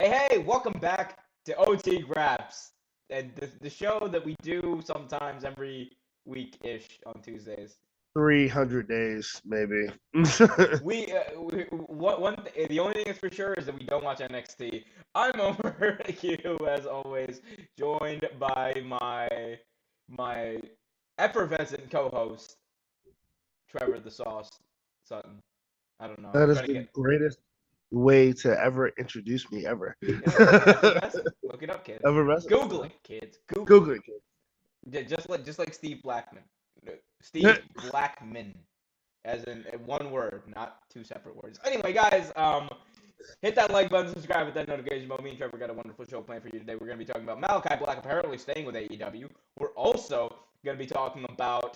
Hey, welcome back to OT Graps, and the show that we do sometimes every week-ish on Tuesdays. 300 days, maybe. The only thing that's for sure is that we don't watch NXT. I'm over you as always, joined by my effervescent co-host, Trevor the Sauce Sutton. I don't know. I'm That is trying to the get greatest way to ever introduce me ever. effervescent. Look it up, kids. Effervescent. Google it, kids. Google Google it, it. Yeah, just like Steve Blackman. kid. Steve Blackman, as in one word, not two separate words. Anyway, guys, hit that like button, subscribe, hit that notification bell. Me and Trevor got a wonderful show planned for you today. We're going to be talking about Malakai Black apparently staying with AEW. We're also going to be talking about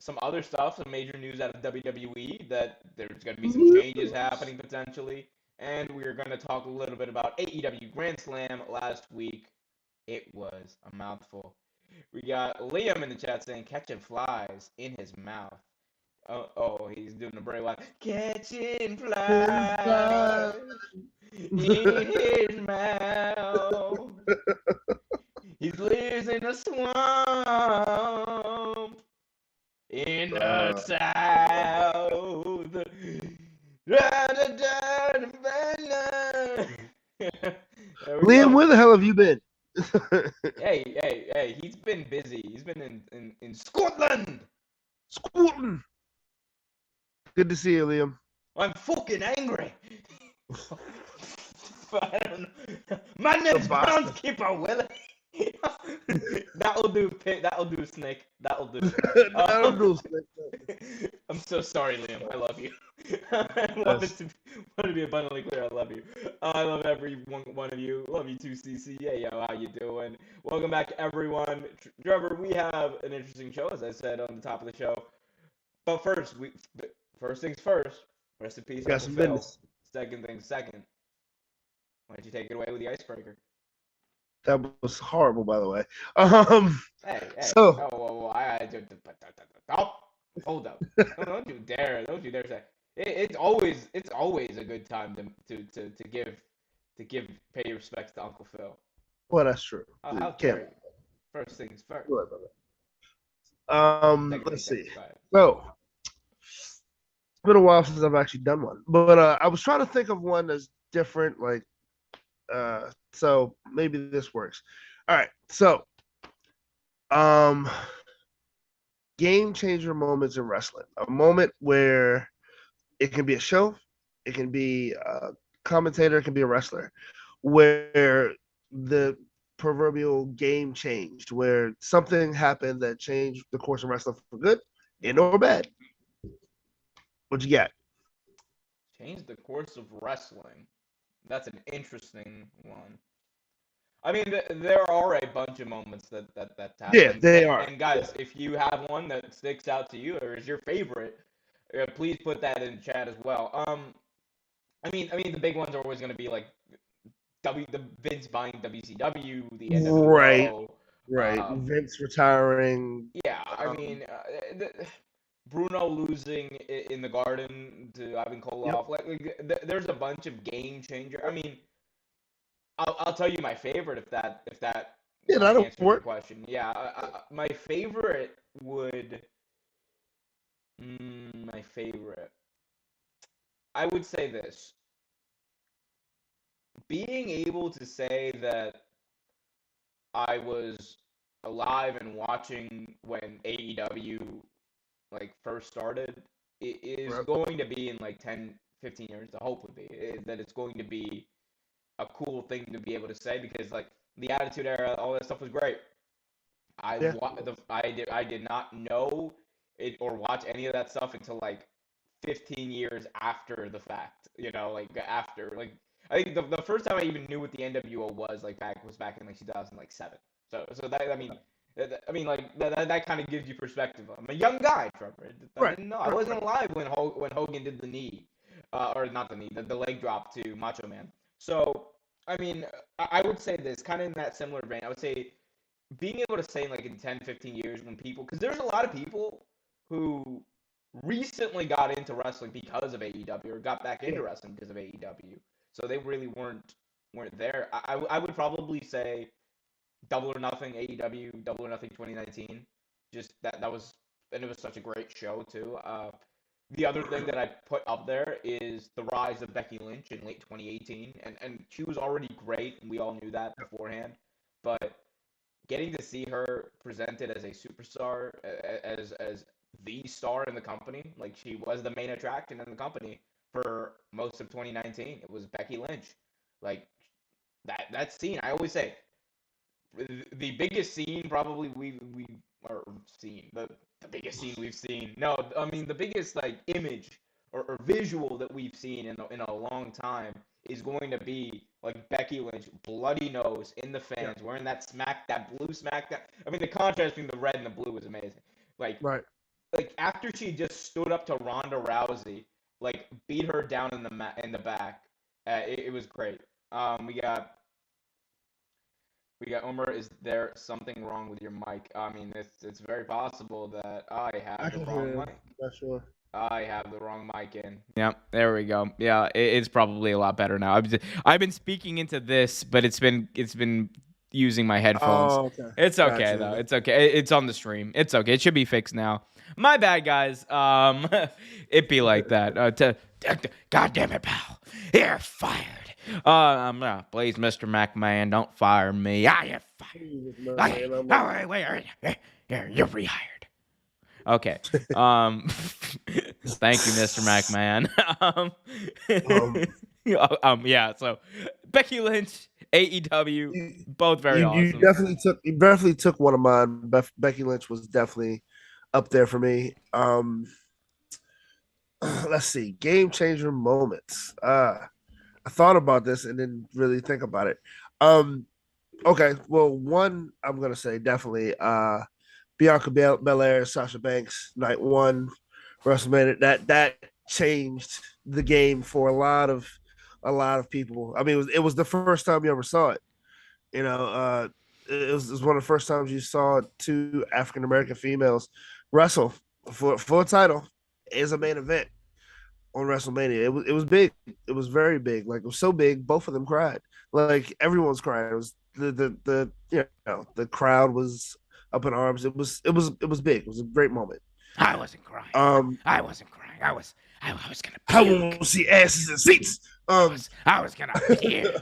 some other stuff, some major news out of WWE, that there's going to be some changes happening potentially. And we're going to talk a little bit about AEW Grand Slam last week. It was a mouthful. We got Liam in the chat saying catching flies in his mouth. Oh, he's doing the Bray Wyatt. Catching flies in his mouth. He lives in a swamp in the south. Liam, where the hell have you been? Hey, he's been busy. He's been in Scotland. Scotland. Good to see you, Liam. I'm fucking angry. I don't know. My name's Groundskeeper Willie. That'll do, Snake. That'll do. That'll do. I'm so sorry, Liam. I love you. I want it to be abundantly clear. I love you. I love every one of you. Love you too, CC. Yeah, yo, how you doing? Welcome back, everyone. Trevor, we have an interesting show, as I said on the top of the show. But first things first. Rest in peace, Got Uncle some Phil. business. Second things second. Why don't you take it away with the icebreaker? That was horrible, by the way. Hey. So, Hold up. Don't you dare say. It's always a good time to pay your respects to Uncle Phil. well, that's true. How dare you? First things first. Let's see. So, it's been a while since I've actually done one, but I was trying to think of one that's different, like, so maybe this works. All right, so, game changer moments in wrestling. A moment where it can be a show, it can be a commentator, it can be a wrestler, where the proverbial game changed, where something happened that changed the course of wrestling for good and or bad. What you got? Change the course of wrestling. That's an interesting one. I mean, there are a bunch of moments that happen. Yeah, they are. And guys, if you have one that sticks out to you or is your favorite, please put that in the chat as well. I mean, the big ones are always going to be like the Vince buying WCW, the NWO, right. Vince retiring. Yeah, I mean, Bruno losing in the Garden to Ivan Koloff. Like there's a bunch of game changer. I mean. I'll tell you my favorite if that that'll answers work. your question. Yeah, my favorite would I would say this. Being able to say that I was alive and watching when AEW like first started is going to be in like 10, 15 years. The hope would be that it's going to be a cool thing to be able to say because like the Attitude Era, all that stuff was great. I did not know it or watch any of that stuff until like 15 years after the fact. You know, like after like I think the first time I even knew what the NWO was back in like 2007. So that I mean like that kind of gives you perspective. I'm a young guy, Trevor. I didn't know. I wasn't alive when Hogan did the knee, or not the knee, the leg drop to Macho Man. So, I mean, I would say this, kind of in that similar vein. I would say being able to say, like, in 10, 15 years when people... Because there's a lot of people who recently got into wrestling because of AEW or got back into wrestling because of AEW. So they really weren't weren't there. I would probably say Double or Nothing AEW, Double or Nothing 2019. Just that was, and it was such a great show too. The other thing that I put up there is the rise of Becky Lynch in late 2018, and she was already great, and we all knew that beforehand. But getting to see her presented as a superstar, as the star in the company, like she was the main attraction in the company for most of 2019. It was Becky Lynch, like that scene. I always say the biggest scene probably we or seen the biggest scene we've seen. No, I mean the biggest like image or visual that we've seen in a long time is going to be like Becky Lynch, bloody nose in the fans, wearing that blue smack. That I mean the contrast between the red and the blue was amazing. Like Right. like after she just stood up to Ronda Rousey, like beat her down in the back, it was great. We got Omar. Is there something wrong with your mic? I mean, it's very possible that I I have the can wrong hear. mic. Not sure. I have the wrong mic in. Yeah, there we go. Yeah, it's probably a lot better now. I've been speaking into this, but it's been using my headphones. Oh, okay. It's okay Gotcha. though. It's okay. It's on the stream. It's okay. It should be fixed now. My bad, guys. It be like that. God damn it, pal. You're fired. Please, Mr. McMahon, don't fire me. You're fired. Wait. You're rehired. Okay. Thank you, Mr. McMahon. Yeah. So, Becky Lynch, AEW, both very awesome. You definitely took one of mine. Becky Lynch was definitely up there for me. Let's see, game changer moments. I thought about this and didn't really think about it. Okay, well, one I'm gonna say definitely Bianca Belair, Sasha Banks, night one, WrestleMania. That changed the game for a lot of people. I mean, it was the first time you ever saw it. You know, it was one of the first times you saw two African American females wrestle for a title as a main event on WrestleMania. It was big. It was very big. Like it was so big, both of them cried. Like everyone's crying. It was the crowd was up in arms. It was big. It was a great moment. I wasn't crying. I wasn't crying. I was gonna puke. I won't see asses in seats. I was gonna puke.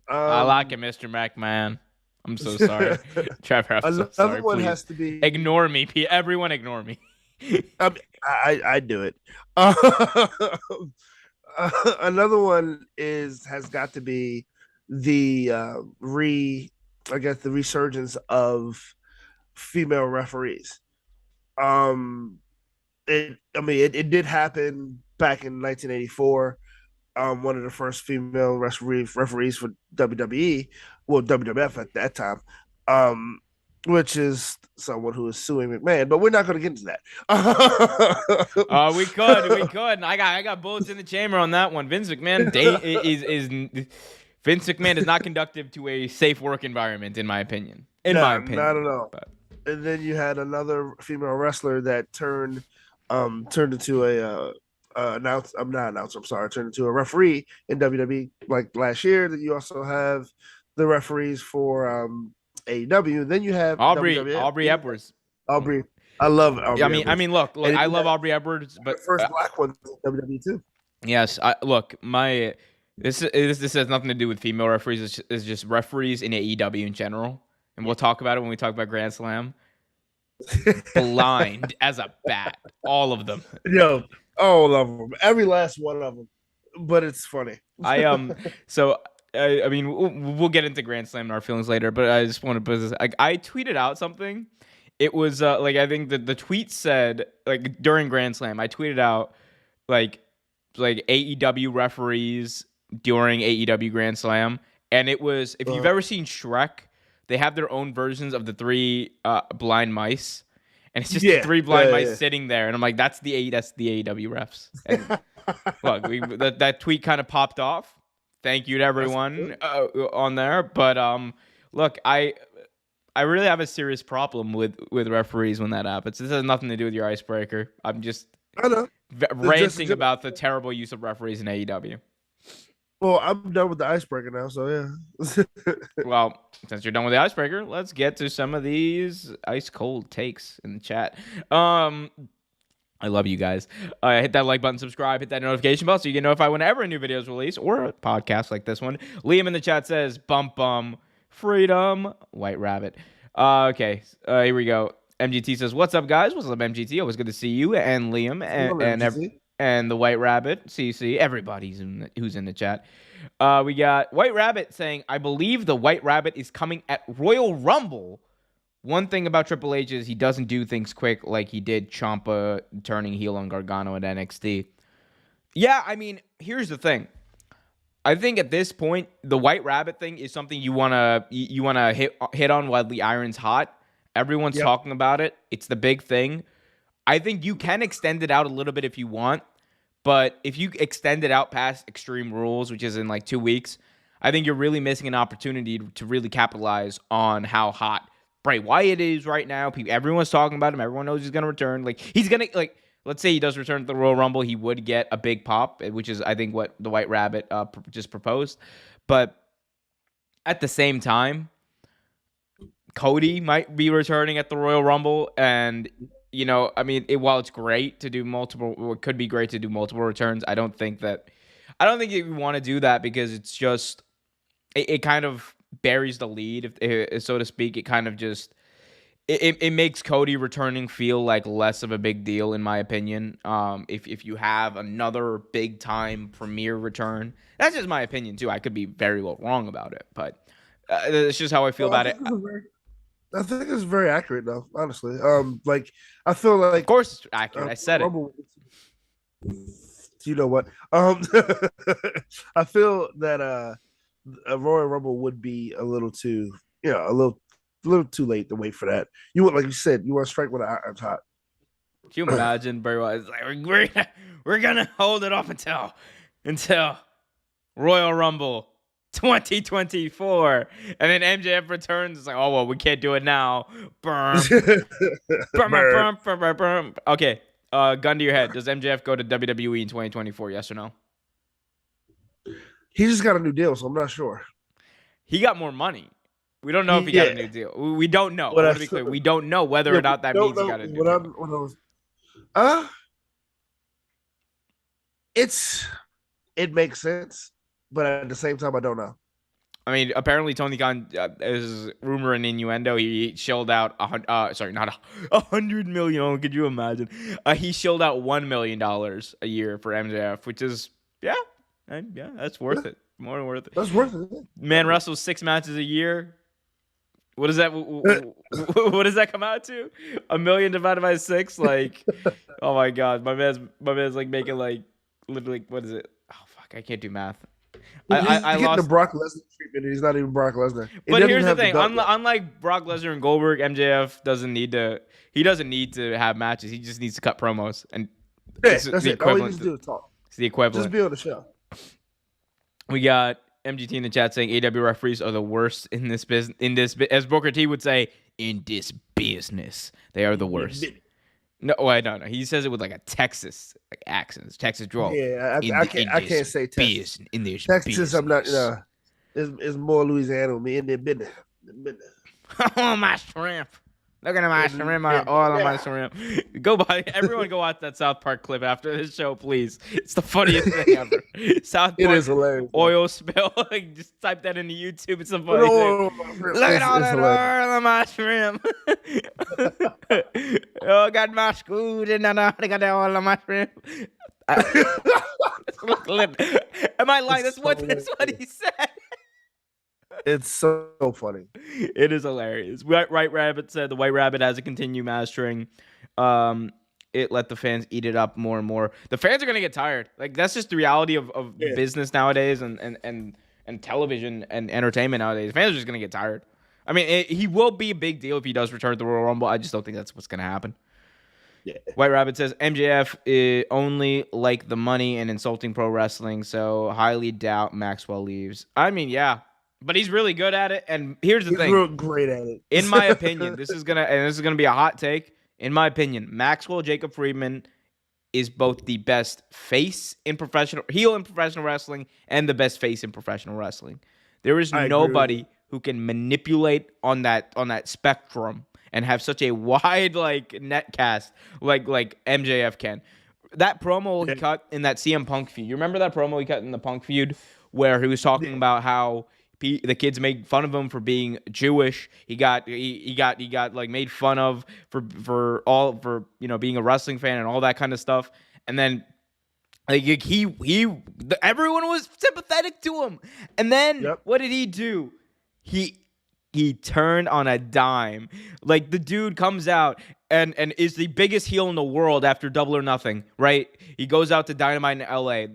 I like it, Mr. McMahon. I'm so sorry, Trevor. I'm so sorry. Another one Please. has to be. Ignore me, everyone. Ignore me. I do it. Another one has got to be the resurgence of female referees. It did happen back in 1984. One of the first female referees for WWE, well WWF at that time, which is someone who is suing McMahon, but we're not going to get into that. We could. I got bullets in the chamber on that one. Vince McMahon is not conducive to a safe work environment, in my opinion. Not at all. But. And then you had another female wrestler that turned into turned into a referee in WWE like last year. Then you also have the referees for AEW. Then you have Aubrey Edwards. Aubrey, I love Aubrey. I mean, look, I love Aubrey Edwards, but the first black one in WWE too. Yes, this has nothing to do with female referees. It's just referees in AEW in general, and we'll talk about it when we talk about Grand Slam. Blind as a bat, all of them. Yo, all of them, every last one of them. But it's funny. I mean, we'll get into Grand Slam and our feelings later, but I just want to put this. I tweeted out something. It was I think the tweet said during Grand Slam, I tweeted out like AEW referees during AEW Grand Slam, and it was if you've ever seen Shrek, they have their own versions of the three blind mice, and it's just the three blind mice sitting there, and I'm like, that's the AEW refs. And look, that tweet kind of popped off. Thank you to everyone on there. But look, I really have a serious problem with referees when that happens. This has nothing to do with your icebreaker. I'm just ranting about the terrible use of referees in AEW. Well, I'm done with the icebreaker now, so yeah. Well, since you're done with the icebreaker, let's get to some of these ice cold takes in the chat. I love you guys. Hit that like button, subscribe, hit that notification bell so you get notified whenever a new video is released or a podcast like this one. Liam in the chat says, bum, freedom, white rabbit. Okay, here we go. MGT says, what's up, guys? What's up, MGT? Always good to see you and Liam and the white rabbit, CC, everybody's who's in the chat. We got White Rabbit saying, I believe the White Rabbit is coming at Royal Rumble. One thing about Triple H is he doesn't do things quick like he did Ciampa turning heel on Gargano at NXT. Yeah, I mean, here's the thing. I think at this point, the White Rabbit thing is something you wanna hit on while the iron's hot. Everyone's talking about it. It's the big thing. I think you can extend it out a little bit if you want, but if you extend it out past Extreme Rules, which is in like 2 weeks, I think you're really missing an opportunity to really capitalize on how hot Bray Wyatt is right now. Everyone's talking about him. Everyone knows he's going to return. Like, he's going to, like, let's say he does return to the Royal Rumble, he would get a big pop, which is, I think, what the White Rabbit just proposed. But at the same time, Cody might be returning at the Royal Rumble. And, you know, I mean, while it's great to do multiple, or it could be great to do multiple returns, I don't think you want to do that because it's just, it kind of buries the lead, if so to speak. It kind of just it makes Cody returning feel like less of a big deal, in my opinion. If you have another big time premier return, that's just my opinion too. I could be very well wrong about it, but it's just how I feel about it. I think it's very accurate, though. Honestly, like I feel like, of course, it's accurate. I said Rumble, it. You know what? I feel that a Royal Rumble would be a little too, a little too late to wait for that. You want, like you said, you want to strike when the iron's hot. Can you imagine Bray Wyatt? Like, we're gonna hold it off until Royal Rumble 2024, and then MJF returns. It's like, oh well, we can't do it now. Okay, gun to your head. Does MJF go to WWE in 2024? Yes or no? He just got a new deal, so I'm not sure. He got more money. We don't know if he got a new deal. We don't know. To be clear, we don't know whether or not that means he got a new deal. It makes sense, but at the same time, I don't know. I mean, apparently Tony Khan is rumor and innuendo. He shelled out not $100 million. Oh, could you imagine? He shelled out $1 million a year for MJF, which is that's worth it. More than worth it. That's worth it. Man wrestles 6 matches a year. What is that? What does that come out to? $1 million divided by 6? Like, oh my god, my man's like making like literally, what is it? Oh fuck, I can't do math. I lost the Brock Lesnar treatment. And he's not even Brock Lesnar. But here's the thing: unlike Brock Lesnar and Goldberg, MJF doesn't need to. He doesn't need to have matches. He just needs to cut promos, and that's it. All he needs to do is talk. It's the equivalent. Just be on the show. We got MGT in the chat saying AEW referees are the worst in this business. As Booker T would say, in this business, they are the worst. No, wait, no. He says it with like a Texas accent, Texas drawl. Yeah, I can't say Texas. In this Texas, business. I'm not. It's more Louisiana with me in their business. Oh my shrimp! Look at my shrimp, all of my shrimp. Everyone go watch that South Park clip after this show, please. It's the funniest thing ever. South Park, it is hilarious. Oil spill. Just type that into YouTube. It's a funny thing. Look at all that oil on my shrimp. Oh, got my screws and I got that oil on my shrimp. Am I lying? That's what he said. It's so funny. It is hilarious. White Rabbit said the White Rabbit has to continue mastering. It let the fans eat it up more and more. The fans are gonna get tired. Like, that's just the reality of business nowadays and television and entertainment nowadays. Fans are just gonna get tired. I mean, he will be a big deal if he does return to the Royal Rumble. I just don't think that's what's gonna happen. Yeah. White Rabbit says MJF only like the money and insulting pro wrestling, so highly doubt Maxwell leaves. I mean, yeah. But he's really good at it, and here's the thing. He's real great at it. In my opinion, this is gonna be a hot take. In my opinion, Maxwell Jacob Friedman is both the best heel in professional wrestling and the best face in professional wrestling. There is nobody who can manipulate on that spectrum and have such a wide net cast like MJF can. That promo he cut in that CM Punk feud. You remember that promo he cut in the Punk feud where he was talking about how the kids made fun of him for being Jewish. He got like made fun of for being a wrestling fan and all that kind of stuff. And then everyone was sympathetic to him. And then what did he do? He turned on a dime. Like, the dude comes out and is the biggest heel in the world after Double or Nothing, right? He goes out to Dynamite in LA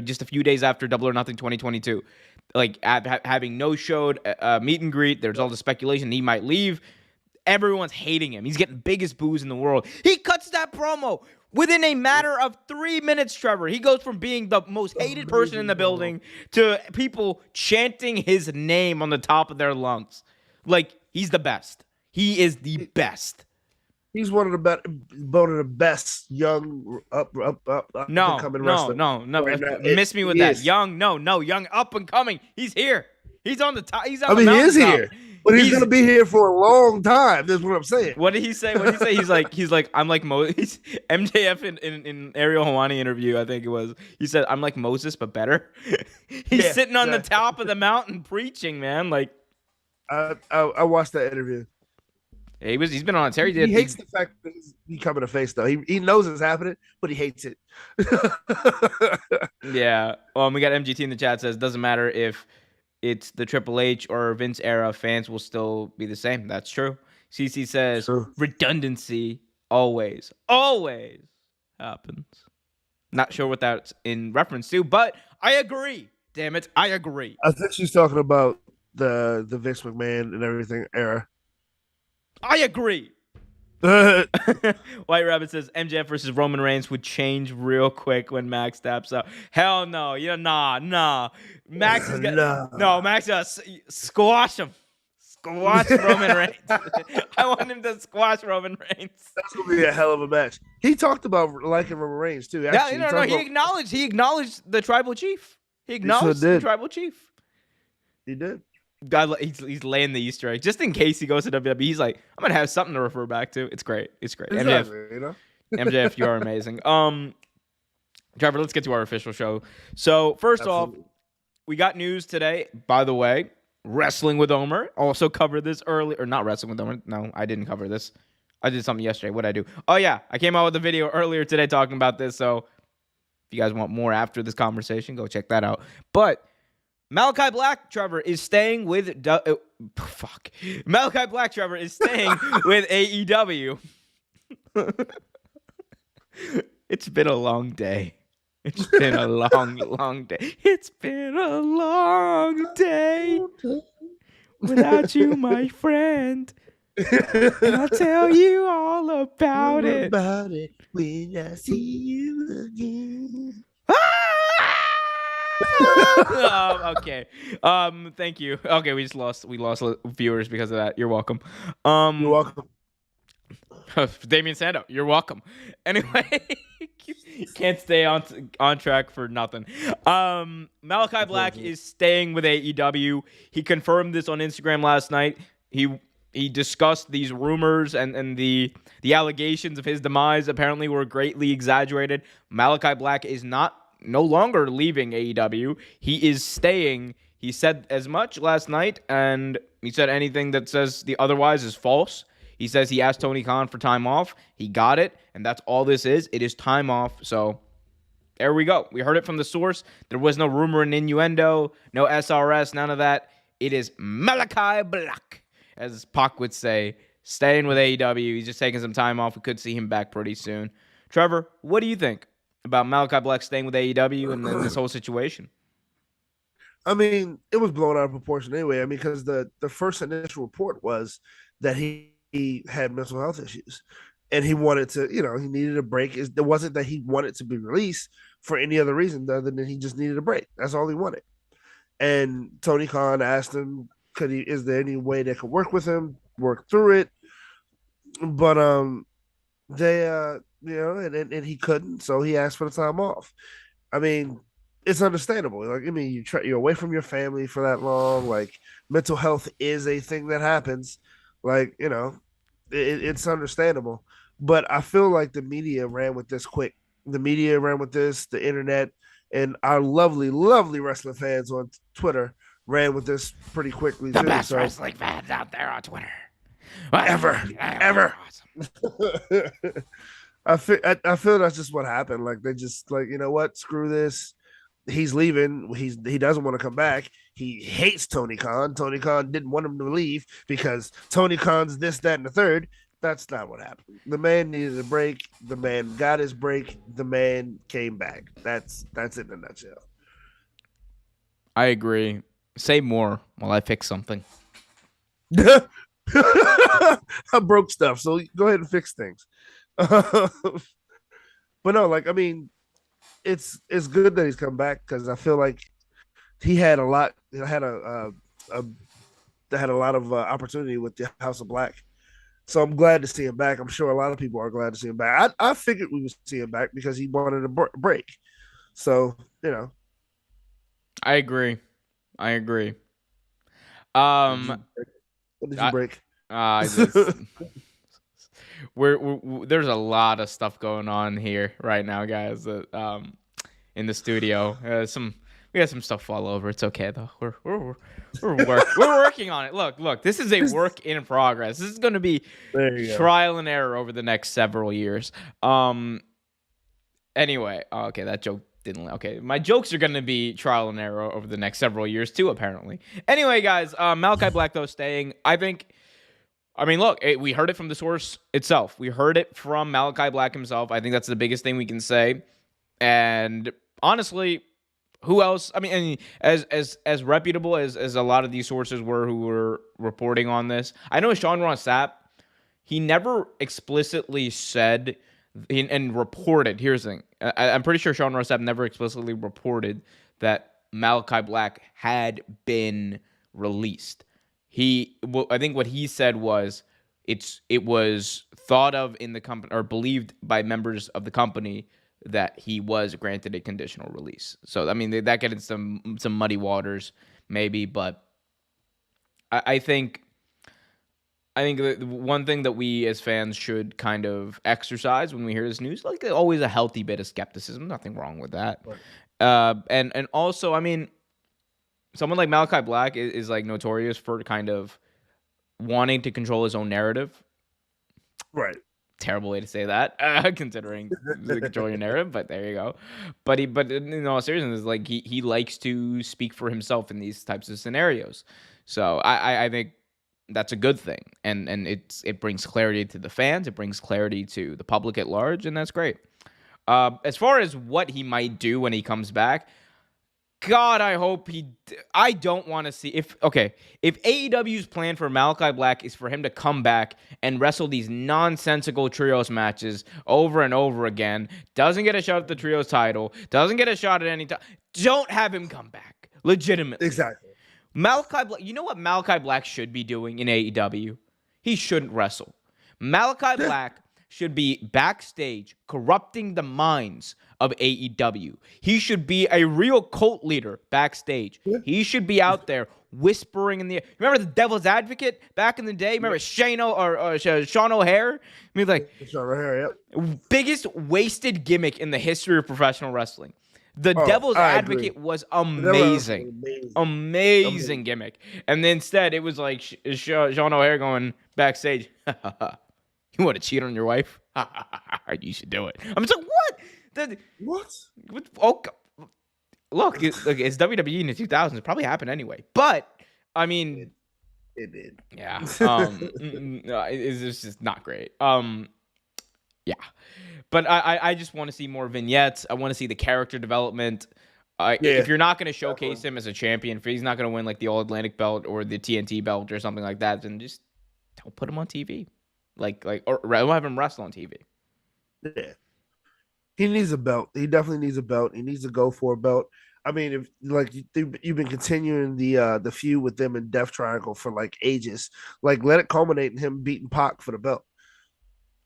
just a few days after Double or Nothing 2022. Like, having no-showed meet and greet. There's all the speculation he might leave. Everyone's hating him. He's getting biggest boos in the world. He cuts that promo within a matter of 3 minutes, Trevor. He goes from being the most hated person in the building to people chanting his name on the top of their lungs. Like, he's the best. He is the best. He's one of the best young up and coming wrestler. No. Miss me with that. Young up and coming. He's here. He's on the top. He's on the mountain. He is here. But he's gonna be here for a long time. That's what I'm saying. What did he say? He's like I'm like Moses. MJF in Ariel Helwani interview, I think it was. He said, "I'm like Moses, but better." He's sitting on the top of the mountain preaching, man. Like, I watched that interview. Yeah, he's been on a tear. He hates the fact that he's becoming a face, though. He knows it's happening, but he hates it. Yeah. We got MGT in the chat says doesn't matter if it's the Triple H or Vince era, fans will still be the same. That's true. CC says redundancy always happens. Not sure what that's in reference to, but I agree. Damn it, I agree. I think she's talking about the Vince McMahon and everything era. I agree. White Rabbit says MJF versus Roman Reigns would change real quick when Max taps out. Hell no. Nah. Max is Max got squash him. Squash Roman Reigns. I want him to squash Roman Reigns. That's gonna be a hell of a match. He talked about liking Roman Reigns too. Actually, he acknowledged the tribal chief. He tribal chief. He did. God, he's laying the Easter egg just in case he goes to WWE. He's like, I'm gonna have something to refer back to. It's great. Exactly, MJF, you are amazing. Trevor, let's get to our official show. So first off, we got news today. By the way, Wrestling with Omer also covered this early, or not Wrestling with Omer. No, I didn't cover this. I did something yesterday. What'd I do? Oh yeah, I came out with a video earlier today talking about this. So if you guys want more after this conversation, go check that out. But Malakai Black, Trevor, is staying with Malakai Black, Trevor, is staying with AEW. It's been a long day. It's been a long day. It's been a long day without you, my friend. And I'll tell you all about it. About it when I see you again. Okay. Thank you. Okay, we lost viewers because of that. You're welcome. You're welcome. Damian Sando, you're welcome. Anyway, can't stay on track for nothing. Malakai Black is staying with AEW. He confirmed this on Instagram last night. He discussed these rumors and the allegations of his demise apparently were greatly exaggerated. Malakai Black is no longer leaving AEW. He is staying. He said as much last night, and he said anything that says the otherwise is false. He says he asked Tony Khan for time off. He got it, and that's all this is. It is time off. So there we go. We heard it from the source. There was no rumor and innuendo, no SRS, none of that. It is Malakai Black, as Pac would say, staying with AEW. He's just taking some time off. We could see him back pretty soon. Trevor, what do you think about Malakai Black staying with AEW and this whole situation? I mean, it was blown out of proportion anyway. I mean, because the first initial report was that he had mental health issues and he wanted to, he needed a break. It wasn't that he wanted to be released for any other reason other than he just needed a break. That's all he wanted. And Tony Khan asked him, is there any way they could work with him, work through it? But they and he couldn't, so he asked for the time off. I mean, it's understandable. Like, I mean, you're away from your family for that long. Like, mental health is a thing that happens. Like, it's understandable. But I feel like the media ran with this quick. The media ran with this. The internet and our lovely, lovely wrestling fans on Twitter ran with this pretty quickly The too. best So wrestling fans out there on Twitter. ever. Awesome. I feel that's just what happened. Like they just like, you know what? Screw this. He's leaving. He doesn't want to come back. He hates Tony Khan. Tony Khan didn't want him to leave because Tony Khan's this, that, and the third. That's not what happened. The man needed a break. The man got his break. The man came back. That's it in a nutshell. I agree. Say more while I fix something. I broke stuff, so go ahead and fix things. But no, like I mean, it's good that he's come back because I feel like he had a lot. Had had a lot of opportunity with the House of Black. So I'm glad to see him back. I'm sure a lot of people are glad to see him back. I figured we would see him back because he wanted a break. So I agree. what did you break? There's a lot of stuff going on here right now, guys. In the studio, we got some stuff fall over. It's okay though. We're working on it. Look. This is a work in progress. This is going to be trial and error over the next several years. Anyway, okay, that joke didn't. Okay, my jokes are going to be trial and error over the next several years too, apparently. Anyway, guys, Malakai Black though staying. I mean, look, we heard it from the source itself. We heard it from Malakai Black himself. I think that's the biggest thing we can say. And honestly, who else? I mean, as reputable as a lot of these sources were who were reporting on this, I know Sean Ross Sapp, he never explicitly said and reported. Here's the thing. I'm pretty sure Sean Ross Sapp never explicitly reported that Malakai Black had been released. I think what he said was it was thought of in the company or believed by members of the company that he was granted a conditional release. So I mean that gets into some muddy waters maybe, but I think the one thing that we as fans should kind of exercise when we hear this news, like always a healthy bit of skepticism, nothing wrong with that. Right. And also, I mean, someone like Malakai Black is like notorious for kind of wanting to control his own narrative. Right. Terrible way to say that, considering control your narrative, but there you go. But in all seriousness, like he likes to speak for himself in these types of scenarios. So I think that's a good thing, and it brings clarity to the fans, it brings clarity to the public at large, and that's great. As far as what he might do when he comes back, God, I hope I don't want to see if AEW's plan for Malakai Black is for him to come back and wrestle these nonsensical trios matches over and over again, doesn't get a shot at the trios title, doesn't get a shot at any time, don't have him come back. Legitimately. Exactly. Malakai Black, you know what Malakai Black should be doing in AEW? He shouldn't wrestle. Malakai Black should be backstage corrupting the minds of AEW. He should be a real cult leader backstage. Yeah. He should be out there whispering in the air. Remember the Devil's Advocate back in the day? Remember Sean O'Hare? I mean, like, Sean O'Hare, yep. Biggest wasted gimmick in the history of professional wrestling. The Devil's Advocate was amazing. Amazing gimmick. And instead, it was like Sean O'Hare going backstage, you want to cheat on your wife? You should do it. I'm just like, what? What? Oh, look, it's WWE in the 2000s. It probably happened anyway. But, I mean. It did. Yeah. It's just not great. Yeah. But I just want to see more vignettes. I want to see the character development. If you're not going to showcase him as a champion, if he's not going to win like the All Atlantic belt or the TNT belt or something like that, then just don't put him on TV. Or don't have him wrestle on TV. Yeah. He needs a belt. He definitely needs a belt. He needs to go for a belt. I mean, if like you've been continuing the feud with them in Death Triangle for like ages, like let it culminate in him beating Pac for the belt.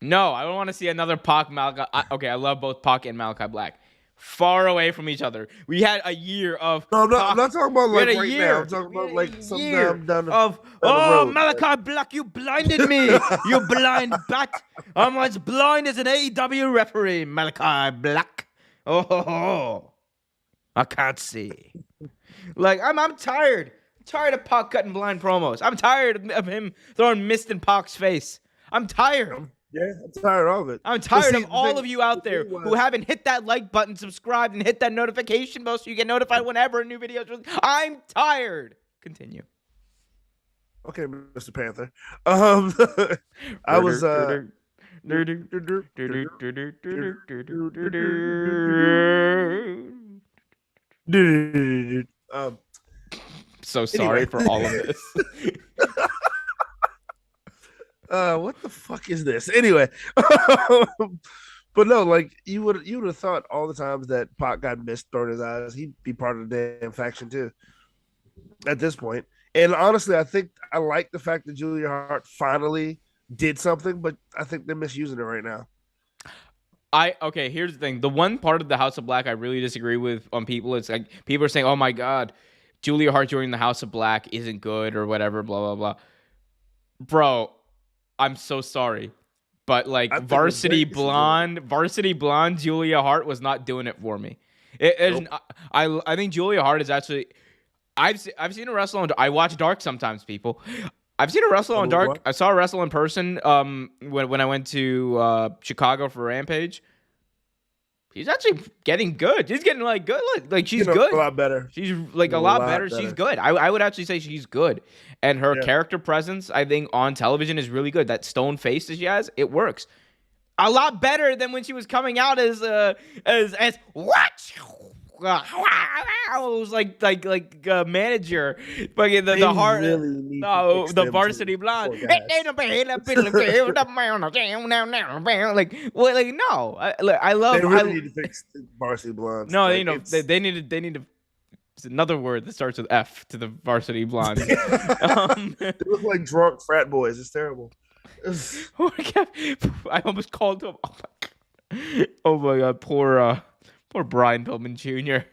No, I don't want to see another Pac Malakai. Okay, I love both Pac and Malakai Black. Far away from each other. We had a year of. No, I'm not talking about like right now. I'm talking about like sometime down the road. Malakai Black, you blinded me. You blind bat. I'm as blind as an AEW referee, Malakai Black. Oh, I can't see. Like I'm tired. I'm tired of Pac cutting blind promos. I'm tired of him throwing mist in Pac's face. I'm tired. Yeah, I'm tired of it. I'm tired of all of you out there who haven't hit that like button, subscribed, and hit that notification bell so you get notified whenever a new video is released. I'm tired. Continue. Okay, Mr. Panther. I was so sorry for all of this. What the fuck is this? Anyway, but no, like you would have thought all the times that Pac got mist thrown in his eyes, he'd be part of the damn faction too. At this point, and honestly, I think I like the fact that Julia Hart finally did something, but I think they're misusing it right now. Okay, here's the thing. The one part of the House of Black I really disagree with on people, it's like people are saying, "Oh my God, Julia Hart joining the House of Black isn't good" or whatever, blah blah blah. Bro, I'm so sorry, but like Varsity Blonde Julia Hart was not doing it for me. Nope. I think Julia Hart is actually. I've seen her wrestle. I watch Dark sometimes, people. I've seen her wrestle on Dark. What? I saw her wrestle in person when I went to Chicago for Rampage. She's actually getting good. She's getting like good. Like she's good. A lot better. She's like a lot better. She's good. I would actually say she's good. And her character presence, I think, on television is really good. That stone face that she has, it works. A lot better than when she was coming out as what? It was like manager, but the heart, really the Varsity Blonde. Like no, I love. They really need to fix Varsity Blonde. No, like, they need to. It's another word that starts with F to the Varsity Blonde. They look like drunk frat boys. It's terrible. I almost called him. Oh my god, poor Brian Pillman Jr.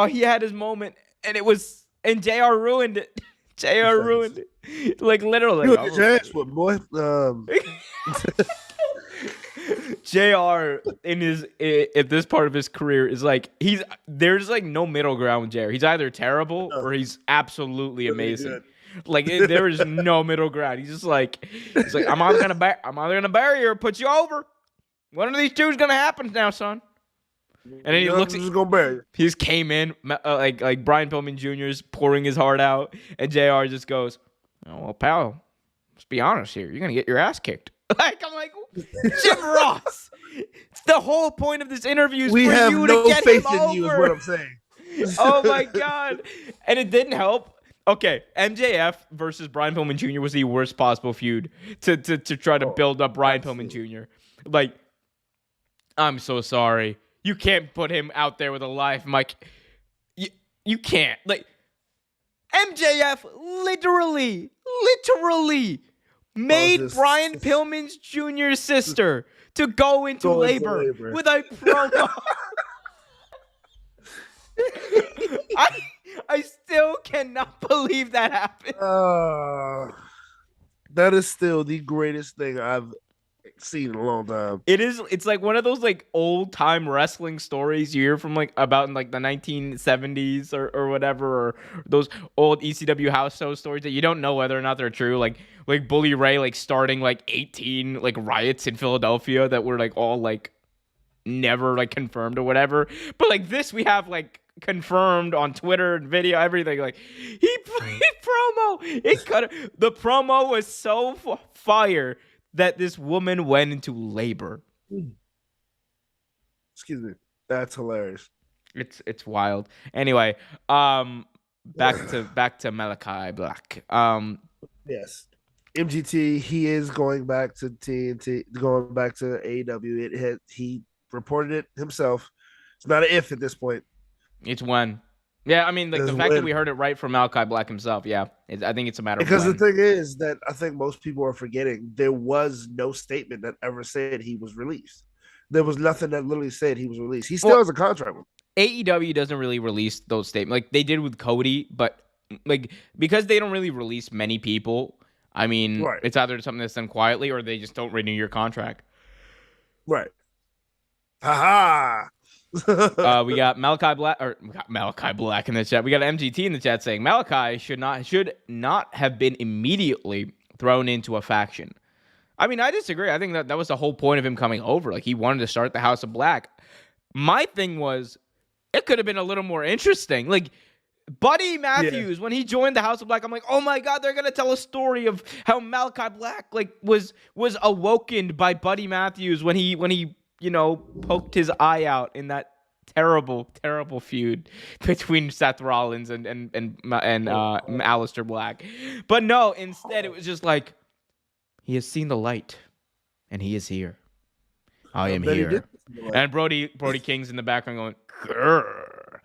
He had his moment, and JR ruined it. JR ruined it. Like literally. You get your ass whipped, boy. JR at this part of his career is like there's like no middle ground with JR. He's either terrible or he's absolutely amazing. Like there is no middle ground. He's like I'm either gonna bury you or put you over. One of these two is gonna happen now, son. And then he looks. He just came in like Brian Pillman Jr. is pouring his heart out, and JR just goes, "Oh well, pal, let's be honest here. You're gonna get your ass kicked." Like I'm like, Jim Ross. It's the whole point of this interview is for you to get him over. We have no faith in you, is what I'm saying. Oh my god, and it didn't help. Okay, MJF versus Brian Pillman Jr. was the worst possible feud to try to build up Brian Pillman Jr. Like, I'm so sorry. You can't put him out there with a live mic. You can't. Like, MJF literally made Brian Pillman Jr.'s sister to go into labor with a promo. I still cannot believe that happened. That is still the greatest thing I've seen in a long time. It's like one of those like old time wrestling stories you hear from like about in like the 1970s or whatever, or those old ECW house show stories that you don't know whether or not they're true. Like Bully Ray like starting like 18 like riots in Philadelphia that were like all like never like confirmed or whatever. But like this we have like confirmed on Twitter and video, everything. Like he played promo. The promo was so fire that this woman went into labor. Excuse me. That's hilarious. It's wild. Anyway, back to Malakai Black. Yes. MGT, he is going back to TNT, going back to AEW. He reported it himself. It's not an if at this point. It's when. Yeah, I mean, like the Is fact that when- we heard it right from Malakai Black himself. Yeah, I think it's a matter Because of the when. thing is that I think most people are forgetting there was no statement that ever said he was released. There was nothing that literally said he was released. He still Well, has a contract with AEW doesn't really release those statements like they did with Cody, but like because they don't really release many people. I mean, Right. it's either something that's done quietly or they just don't renew your contract. Right. Ha ha. We got Malakai Black, or we got Malakai Black in the chat. We got MGT in the chat saying Malakai should not have been immediately thrown into a faction. I mean, I disagree. I think that was the whole point of him coming over. Like he wanted to start the House of Black. My thing was, it could have been a little more interesting. Like Buddy Matthews, when he joined the House of Black, I'm like, oh my God, they're gonna tell a story of how Malakai Black like was awoken by Buddy Matthews when he poked his eye out in that terrible feud between Seth Rollins and Aleister Black. But no, instead it was just like he has seen the light and he is here. I am here. And Brody King's in the background going, grrr.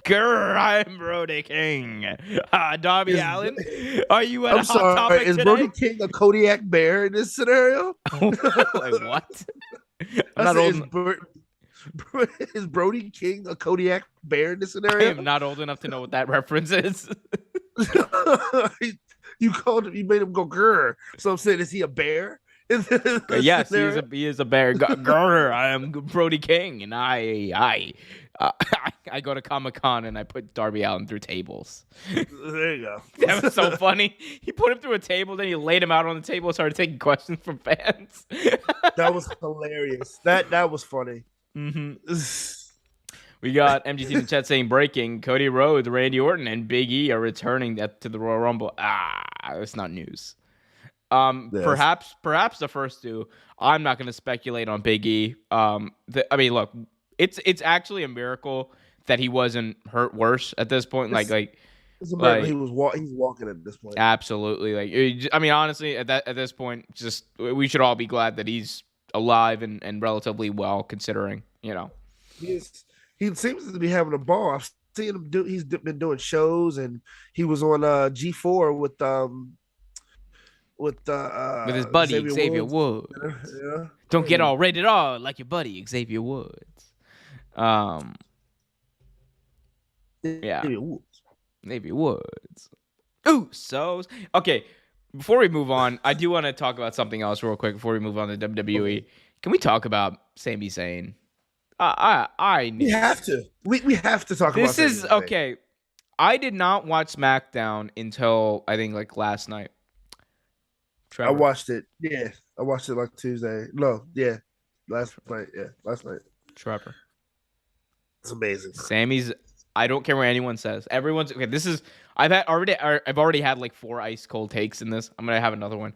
Grrr, I'm Brody King. Darby Allin, are you at a hot topic is today? Brody King a Kodiak bear in this scenario? Like what? I'm not old. Is Brody King a Kodiak bear in this I scenario? am not old enough to know what that reference is. You called him. You made him go grrr. So I'm saying, is he a bear? Yes, he is a bear. Grrr, I am Brody King, and I go to Comic-Con and I put Darby Allin through tables. There you go. That was so funny. He put him through a table, then he laid him out on the table and started taking questions from fans. That was hilarious. That was funny. Mm-hmm. We got MGT in the chat saying breaking: Cody Rhodes, Randy Orton, and Big E are returning to the Royal Rumble. That's not news. Yes. Perhaps the first two. I'm not going to speculate on Big E. I mean, look, it's actually a miracle that he wasn't hurt worse at this point. It's a miracle he's walking at this point. Absolutely. I mean, honestly, at this point, just we should all be glad that he's alive and relatively well, considering, He seems to be having a ball. I've seen him he's been doing shows, and he was on G4 with his buddy Xavier Woods. Yeah. Don't get all rated R like your buddy Xavier Woods. Yeah. Xavier Woods. Ooh, okay. Before we move on, I do want to talk about something else real quick before we move on to WWE. Can we talk about Sami Zayn? We have to. We have to talk about this. Is okay. I did not watch SmackDown until I think like last night. Trevor. I watched it. Yeah, I watched it like Tuesday. No, yeah, last night. Yeah, last night. Trevor, it's amazing. Sammy's. I don't care what anyone says. Everyone's okay. This is. I've already had like 4 ice cold takes in this. I'm gonna have another one.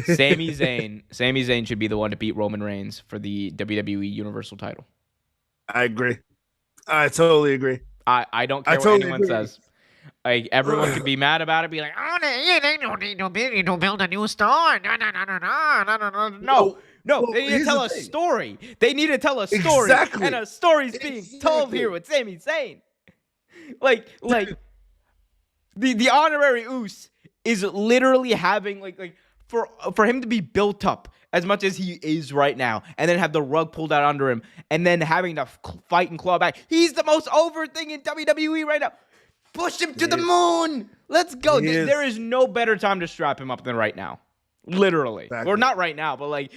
Sami Zayn should be the one to beat Roman Reigns for the WWE Universal title. I agree. I totally agree. I don't care what anyone says. Like everyone could be mad about it, be like, "Oh, they don't need to build a new star." No. They need to tell a story. They need to tell a story, and a story's being told here with Sami Zayn. Like the honorary Uce is literally having like for him to be built up as much as he is right now, and then have the rug pulled out under him, and then having to fight and claw back. He's the most over thing in WWE right now. Push him to the moon. Let's go. There is no better time to strap him up than right now. Literally. Exactly. Or not right now, but like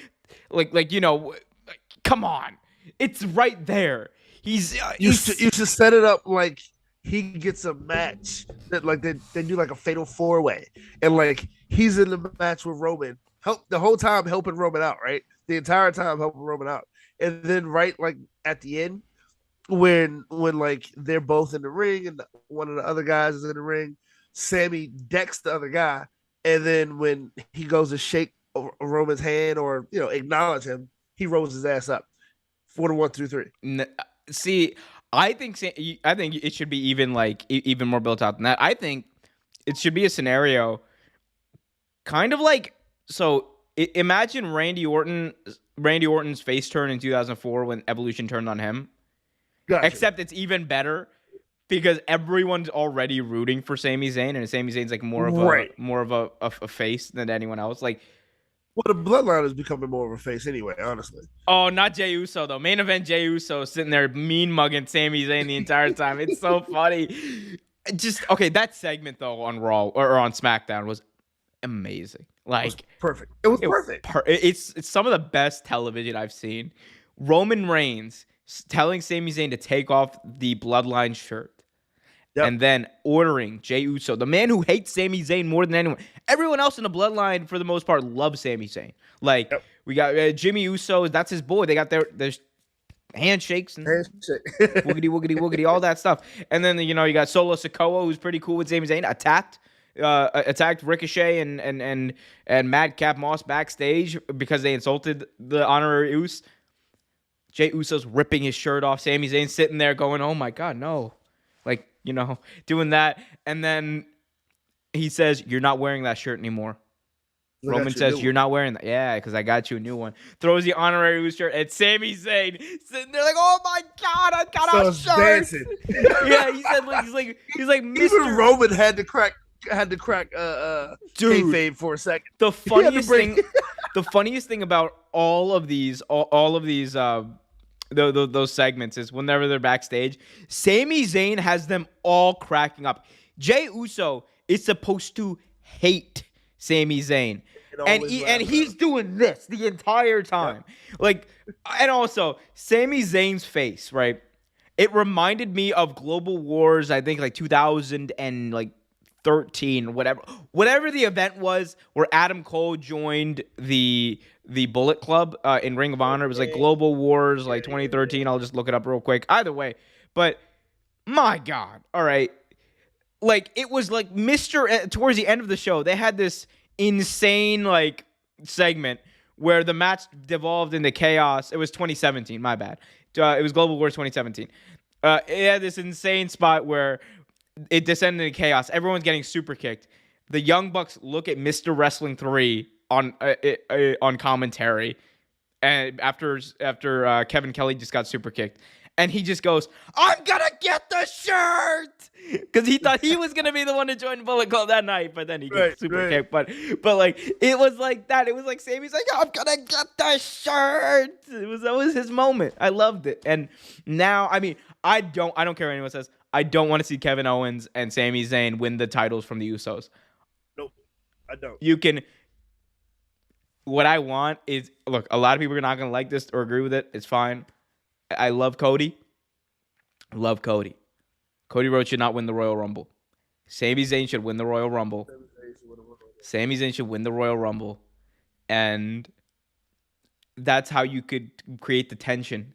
come on. It's right there. You should set it up like he gets a match that like they do like a fatal 4-way, and like he's in the match with Roman, the whole time helping Roman out, right? The entire time helping Roman out. And then right like at the end, when like they're both in the ring and one of the other guys is in the ring, Sammy decks the other guy, and then when he goes to shake Roman's hand or acknowledge him, he rolls his ass up for the 1, 2, 3. See, I think it should be even more built out than that. I think it should be a scenario kind of like, so imagine Randy Orton's face turn in 2004 when Evolution turned on him. Gotcha. Except it's even better because everyone's already rooting for Sami Zayn, and Sami Zayn's like more of a face than anyone else. Like, well, the bloodline is becoming more of a face anyway, honestly. oh, not Jey Uso though. Main event Jey Uso sitting there mean mugging Sami Zayn the entire time. It's so funny. Just okay, that segment though on Raw or on SmackDown was amazing. Like, it was perfect. It was perfect. It's some of the best television I've seen. Roman Reigns telling Sami Zayn to take off the Bloodline shirt. Yep. And then ordering Jey Uso, the man who hates Sami Zayn more than anyone. Everyone else in the Bloodline, for the most part, loves Sami Zayn. Like, we got Jimmy Uso, that's his boy. They got their handshakes and woogity, woogity, woogity, all that stuff. And then, you got Solo Sikoa, who's pretty cool with Sami Zayn, attacked Ricochet and Madcap Moss backstage because they insulted the honorary Uso. Jey Uso's ripping his shirt off. Sami Zayn sitting there going, oh my God, no. Like, doing that. And then he says, you're not wearing that shirt anymore. Roman says, you're not wearing that. Yeah, because I got you a new one. Throws the honorary Uso shirt at Sami Zayn. Sitting there like, oh my God, I got a shirt. Yeah, he said, he's like, Mr. Even Roman had to crack kayfabe for a second. The funniest thing about all of these those segments is whenever they're backstage, Sami Zayn has them all cracking up. Jey Uso is supposed to hate Sami Zayn, and he's doing this the entire time. Yeah. Like, and also Sami Zayn's face, right? It reminded me of Global Wars, I think like 2013, whatever the event was, where Adam Cole joined the Bullet Club in Ring of Honor. It was like Global Wars, like 2013. I'll just look it up real quick. Either way, but my God, all right. Like, it was like towards the end of the show, they had this insane like segment where the match devolved into chaos. It was 2017, my bad. It was Global Wars 2017. It had this insane spot where it descended into chaos. Everyone's getting super kicked. The Young Bucks look at Mr. Wrestling 3 on commentary, and after Kevin Kelly just got super kicked, and he just goes, "I'm gonna get the shirt," because he thought he was gonna be the one to join Bullet Club that night, but then he gets super kicked. But like, it was like that. It was like Sami's like, "I'm gonna get the shirt." That was his moment. I loved it, and now I don't care what anyone says. I don't want to see Kevin Owens and Sami Zayn win the titles from the Usos. Nope, I don't. What I want is, look, a lot of people are not going to like this or agree with it. It's fine. I love Cody. Cody Rhodes should not win the Royal Rumble. Sami Zayn should win the Royal Rumble. And that's how you could create the tension.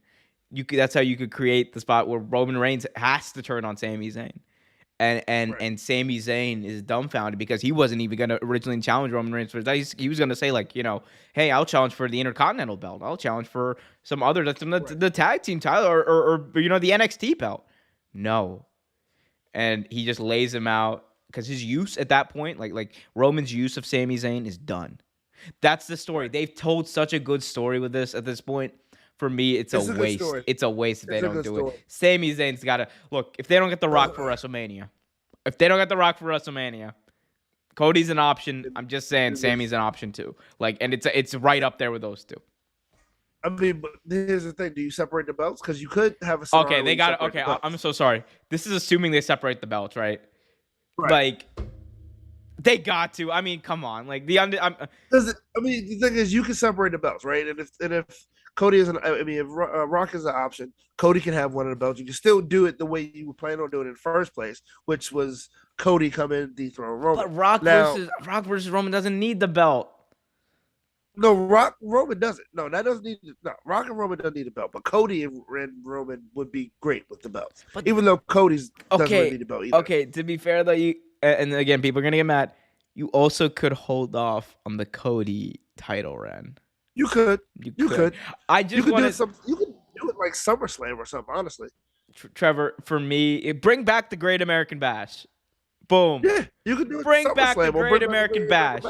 That's how you could create the spot where Roman Reigns has to turn on Sami Zayn. And Sami Zayn is dumbfounded because he wasn't even going to originally challenge Roman Reigns for that. He was going to say, like, hey, I'll challenge for the Intercontinental belt. I'll challenge for some other, the tag team title or the NXT belt. No. And he just lays him out because his use at that point, like Roman's use of Sami Zayn is done. That's the story. They've told such a good story with this at this point. For me, it's a waste. It's a waste if they don't do it. Sami Zayn's got to look. If they don't get The Rock for WrestleMania, Cody's an option. I'm just saying, Sami's an option too. Like, and it's right up there with those two. I mean, but here's the thing: do you separate the belts? Because you could have a okay. They got it. Okay, I'm so sorry. This is assuming they separate the belts, right? Like, they got to. I mean, come on. Like the thing is, you can separate the belts, right? And if Cody is if Rock is an option, Cody can have one of the belts. You can still do it the way you were planning on doing it in the first place, which was Cody come in, dethrone Roman. But Rock versus Roman doesn't need the belt. No, Roman doesn't. No, that doesn't need. No, Rock and Roman doesn't need a belt, but Cody and Roman would be great with the belts. But, even though Cody's doesn't really need a belt either. Okay, to be fair though, and again, people are gonna get mad. You also could hold off on the Cody title run. You could. I just want to. You could do it like SummerSlam or something. Honestly, Trevor, for me, bring back the Great American Bash. Boom. Yeah, you could do it. Bring back the Great American Bash.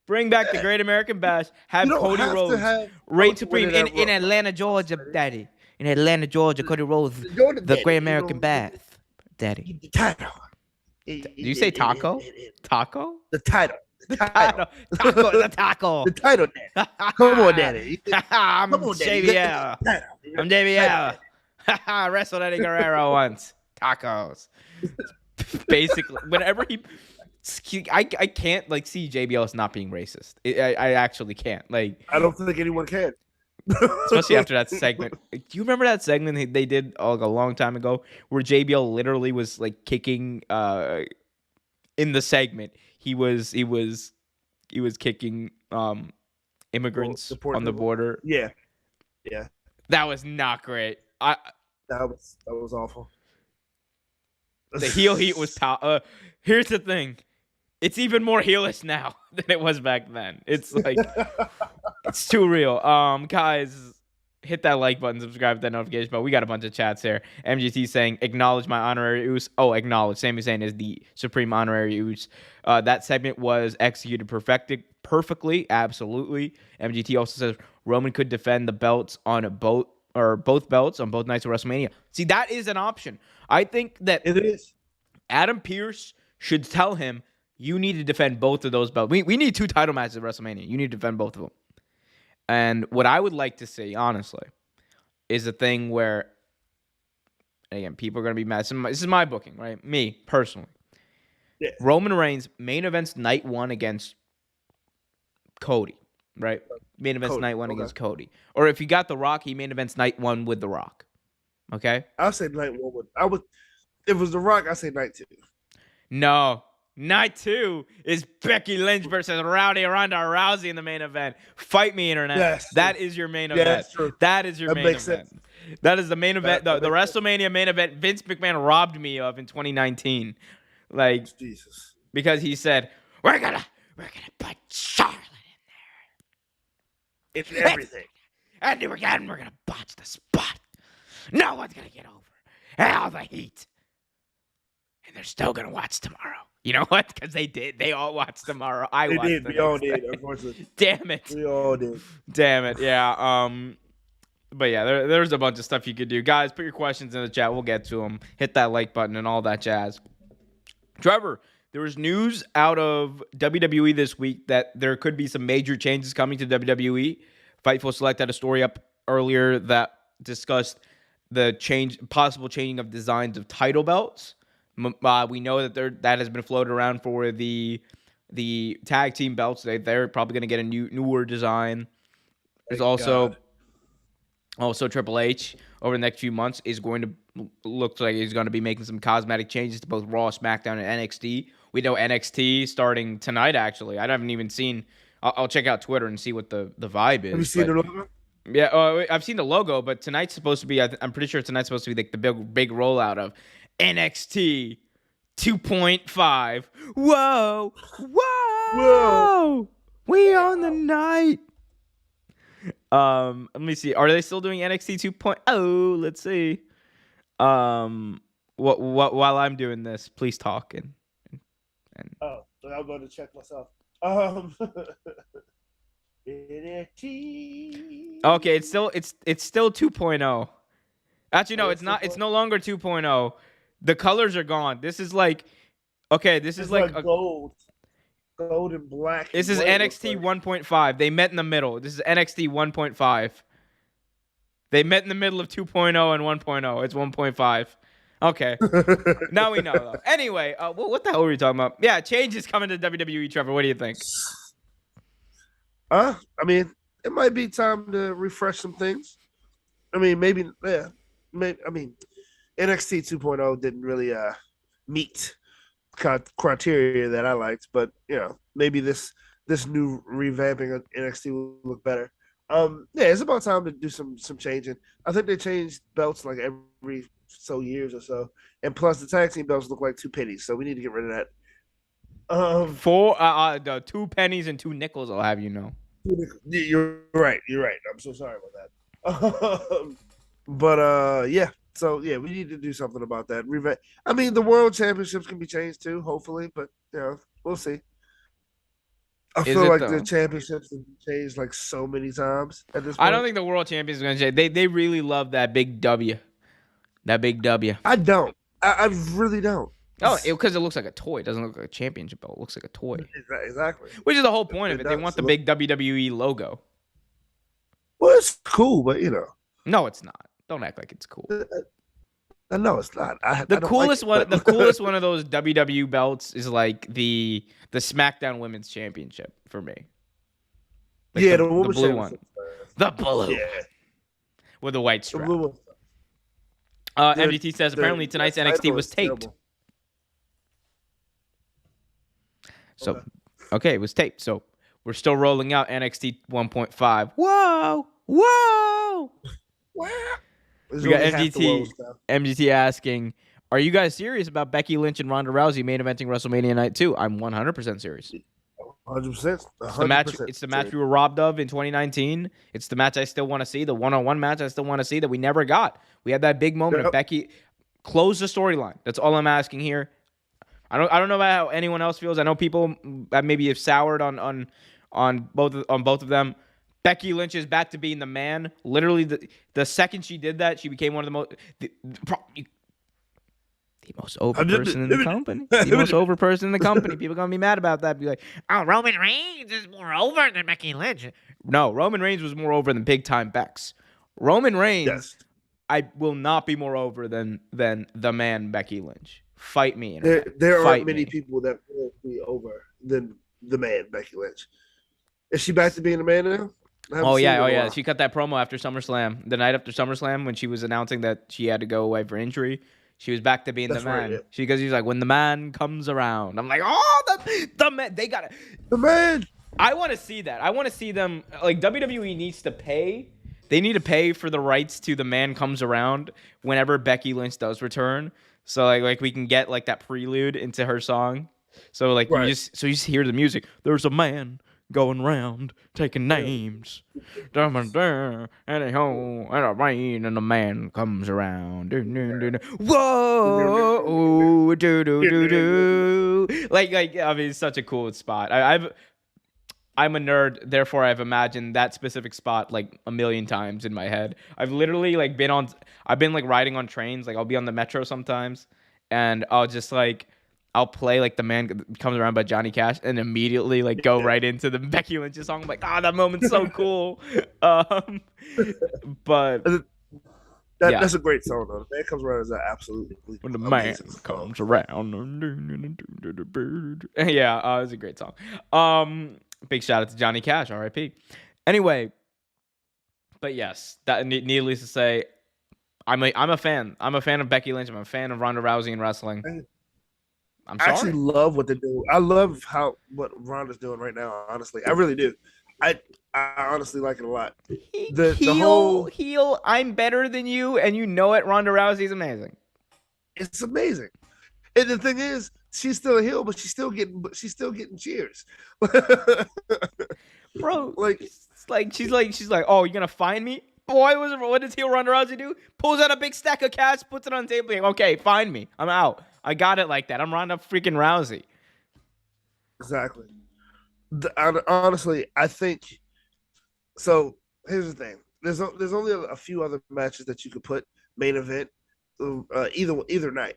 Bring back the Great American Bash. Have Cody Rhodes reign supreme in Atlanta, Georgia, daddy. in Atlanta, Georgia. Cody Rhodes, the Great American Bath. Daddy. The title. Do you say taco? Taco? The title. The title. Taco. The taco. The title, Daddy. Come on, Daddy. I'm Come on, Daddy. JBL. I'm JBL. I wrestled Eddie Guerrero once. Tacos. Basically, whenever I can't like see JBL as not being racist. I actually can't. Like, I don't think anyone can. Especially after that segment. Do you remember that segment they did like a long time ago where JBL literally was like kicking in the segment he was kicking immigrants on the border. Yeah. That was not great. That was awful. The heel heat was here's the thing. It's even more heelish now than it was back then. It's like it's too real. Guys, hit that like button, subscribe to that notification bell. We got a bunch of chats here. MGT saying, acknowledge my honorary use. Oh, acknowledge. Sami Zayn is the supreme honorary use. That segment was executed perfectly. Absolutely. MGT also says Roman could defend the belts on both belts on both nights of WrestleMania. See, that is an option. I think that it is. Adam Pearce should tell him, you need to defend both of those belts. We need 2 title matches at WrestleMania. You need to defend both of them. And what I would like to see, honestly, is a thing where, again, people are going to be mad. This is my booking, right? Me, personally. Yeah. Roman Reigns, main events night 1 against Cody, right? Main events night 1 against Cody. Or if you got The Rock, he main events night 1 with The Rock. Okay? I'll say night 1 if it was The Rock, I'd say night 2. No. Night 2 is Becky Lynch versus Ronda Rousey in the main event. Fight me, internet. Yes, that is your main event. That's true. That is your main event. Sense. That is the main event. The WrestleMania main event Vince McMahon robbed me of in 2019. Like, Jesus. Because he said, we're gonna put Charlotte in there. It's everything. And we're gonna botch the spot. No one's gonna get over all the heat. And they're still gonna watch tomorrow. You know what? Because they did. They all watched tomorrow. I watched. They did. We all did. Unfortunately. Damn it. We all did. Damn it. Yeah. But yeah, there's a bunch of stuff you could do. Guys, put your questions in the chat. We'll get to them. Hit that like button and all that jazz. Trevor, there was news out of WWE this week that there could be some major changes coming to WWE. Fightful Select had a story up earlier that discussed the possible changing of designs of title belts. We know that that has been floated around for the tag team belts. They're probably going to get a newer design. There's also Triple H over the next few months is going to look like he's going to be making some cosmetic changes to both Raw, SmackDown, and NXT. We know NXT starting tonight. Actually, I haven't even seen. I'll check out Twitter and see what the vibe is. Have you seen the logo? Yeah, I've seen the logo, but tonight's supposed to be. I'm pretty sure tonight's supposed to be like the big rollout of NXT 2.5. Whoa! We on the night. Let me see. Are they still doing NXT 2.0? Let's see. While I'm doing this, please talk and. Oh, so I'm going to check myself. NXT. Okay, it's still 2.0. Actually, no, it's not. It's no longer 2.0. The colors are gone. This is like, okay, this is like gold and black. This is NXT 1.5. They met in the middle. This is NXT 1.5. They met in the middle of 2.0 and 1.0. It's 1.5. Okay. Now we know, though. Anyway, what the hell were we talking about? Yeah, change is coming to WWE, Trevor. What do you think? I mean, it might be time to refresh some things. I mean, maybe, yeah. I mean, NXT 2.0 didn't really meet criteria that I liked, but maybe this new revamping of NXT will look better. Yeah, it's about time to do some changing. I think they changed belts like every so years or so, and plus the tag team belts look like 2 pennies, so we need to get rid of that. The 2 pennies and 2 nickels, I'll have you know. You're right. I'm so sorry about that. But yeah. So yeah, we need to do something about that. I mean, the World Championships can be changed too, hopefully, but we'll see. I Is feel it like though? the championships have changed like so many times at this I don't point. think the world champions is gonna change. They really love that big W. That big W. I don't. I really don't. Oh, because it looks like a toy. It doesn't look like a championship belt. It looks like a toy. Exactly. Which is the whole point of It it. They does. want the big WWE logo. Well, it's cool, but you know. No, it's not. Don't act like it's cool. No, it's not. I The don't coolest like one, the coolest one of those WWE belts is like the SmackDown Women's Championship for me. Like yeah, the women's blue one. The blue. Yeah. With the white The strap. blue one. MDT says apparently tonight's NXT was taped. Terrible. So, okay, it was taped. So we're still rolling out NXT 1.5. Whoa, whoa. We got MDT asking, are you guys serious about Becky Lynch and Ronda Rousey main eventing WrestleMania Night 2? I'm 100% serious. 100%. It's the match we were robbed of in 2019. It's the match I still want to see. The one-on-one match I still want to see that we never got. We had that big moment of Becky close the storyline. That's all I'm asking here. I don't know about how anyone else feels. I know people that maybe have soured on both of them. Becky Lynch is back to being the man. Literally, the second she did that, she became one of the most over person in the company. The most over person in the company. People are going to be mad about that. Be like, oh, Roman Reigns is more over than Becky Lynch. No, Roman Reigns was more over than big time Bex. Roman Reigns, yes. I will not be more over than the man Becky Lynch. Fight me. There aren't many people that will be over than the man Becky Lynch. Is she back to being a man now? Oh yeah. She cut that promo after SummerSlam, the night after SummerSlam, when she was announcing that she had to go away for injury. She was back to being the man. Right, yeah. Because he's like, when the man comes around. I'm like, oh, the man. They got it. The man. I want to see that. I want to see them. Like, WWE needs to pay. They need to pay for the rights to the man comes around whenever Becky Lynch does return. So like we can get like that prelude into her song. So like you just hear the music. There's a man going round taking names. And a rain and a man comes around. Whoa, like I mean, it's such a cool spot. I'm a nerd, therefore I've imagined that specific spot like a million times in my head. I've literally like I've been like riding on trains, like I'll be on the metro sometimes, and I'll play like The Man Comes Around by Johnny Cash and immediately like go right into the Becky Lynch song. I'm like, that moment's so cool. But that's a great song though. The Man Comes Around is absolutely when the man comes around. Yeah, it's a great song. Big shout out to Johnny Cash, R.I.P. Anyway, but yes, that needless to say, I'm a fan. I'm a fan of Becky Lynch. I'm a fan of Ronda Rousey in wrestling. I'm sorry. I actually love what they're doing. I love what Ronda's doing right now. Honestly, I really do. I honestly like it a lot. The whole heel. I'm better than you, and you know it. Ronda Rousey's amazing. It's amazing, and the thing is, she's still a heel, but she's still getting cheers. Bro, she's like, oh, you're gonna find me? Boy, what does heel Ronda Rousey do? Pulls out a big stack of cash, puts it on the table. Like, okay, find me. I'm out. I got it like that. I'm Ronda freaking Rousey. Exactly. Honestly, I think so. Here's the thing. There's only a few other matches that you could put main event either night.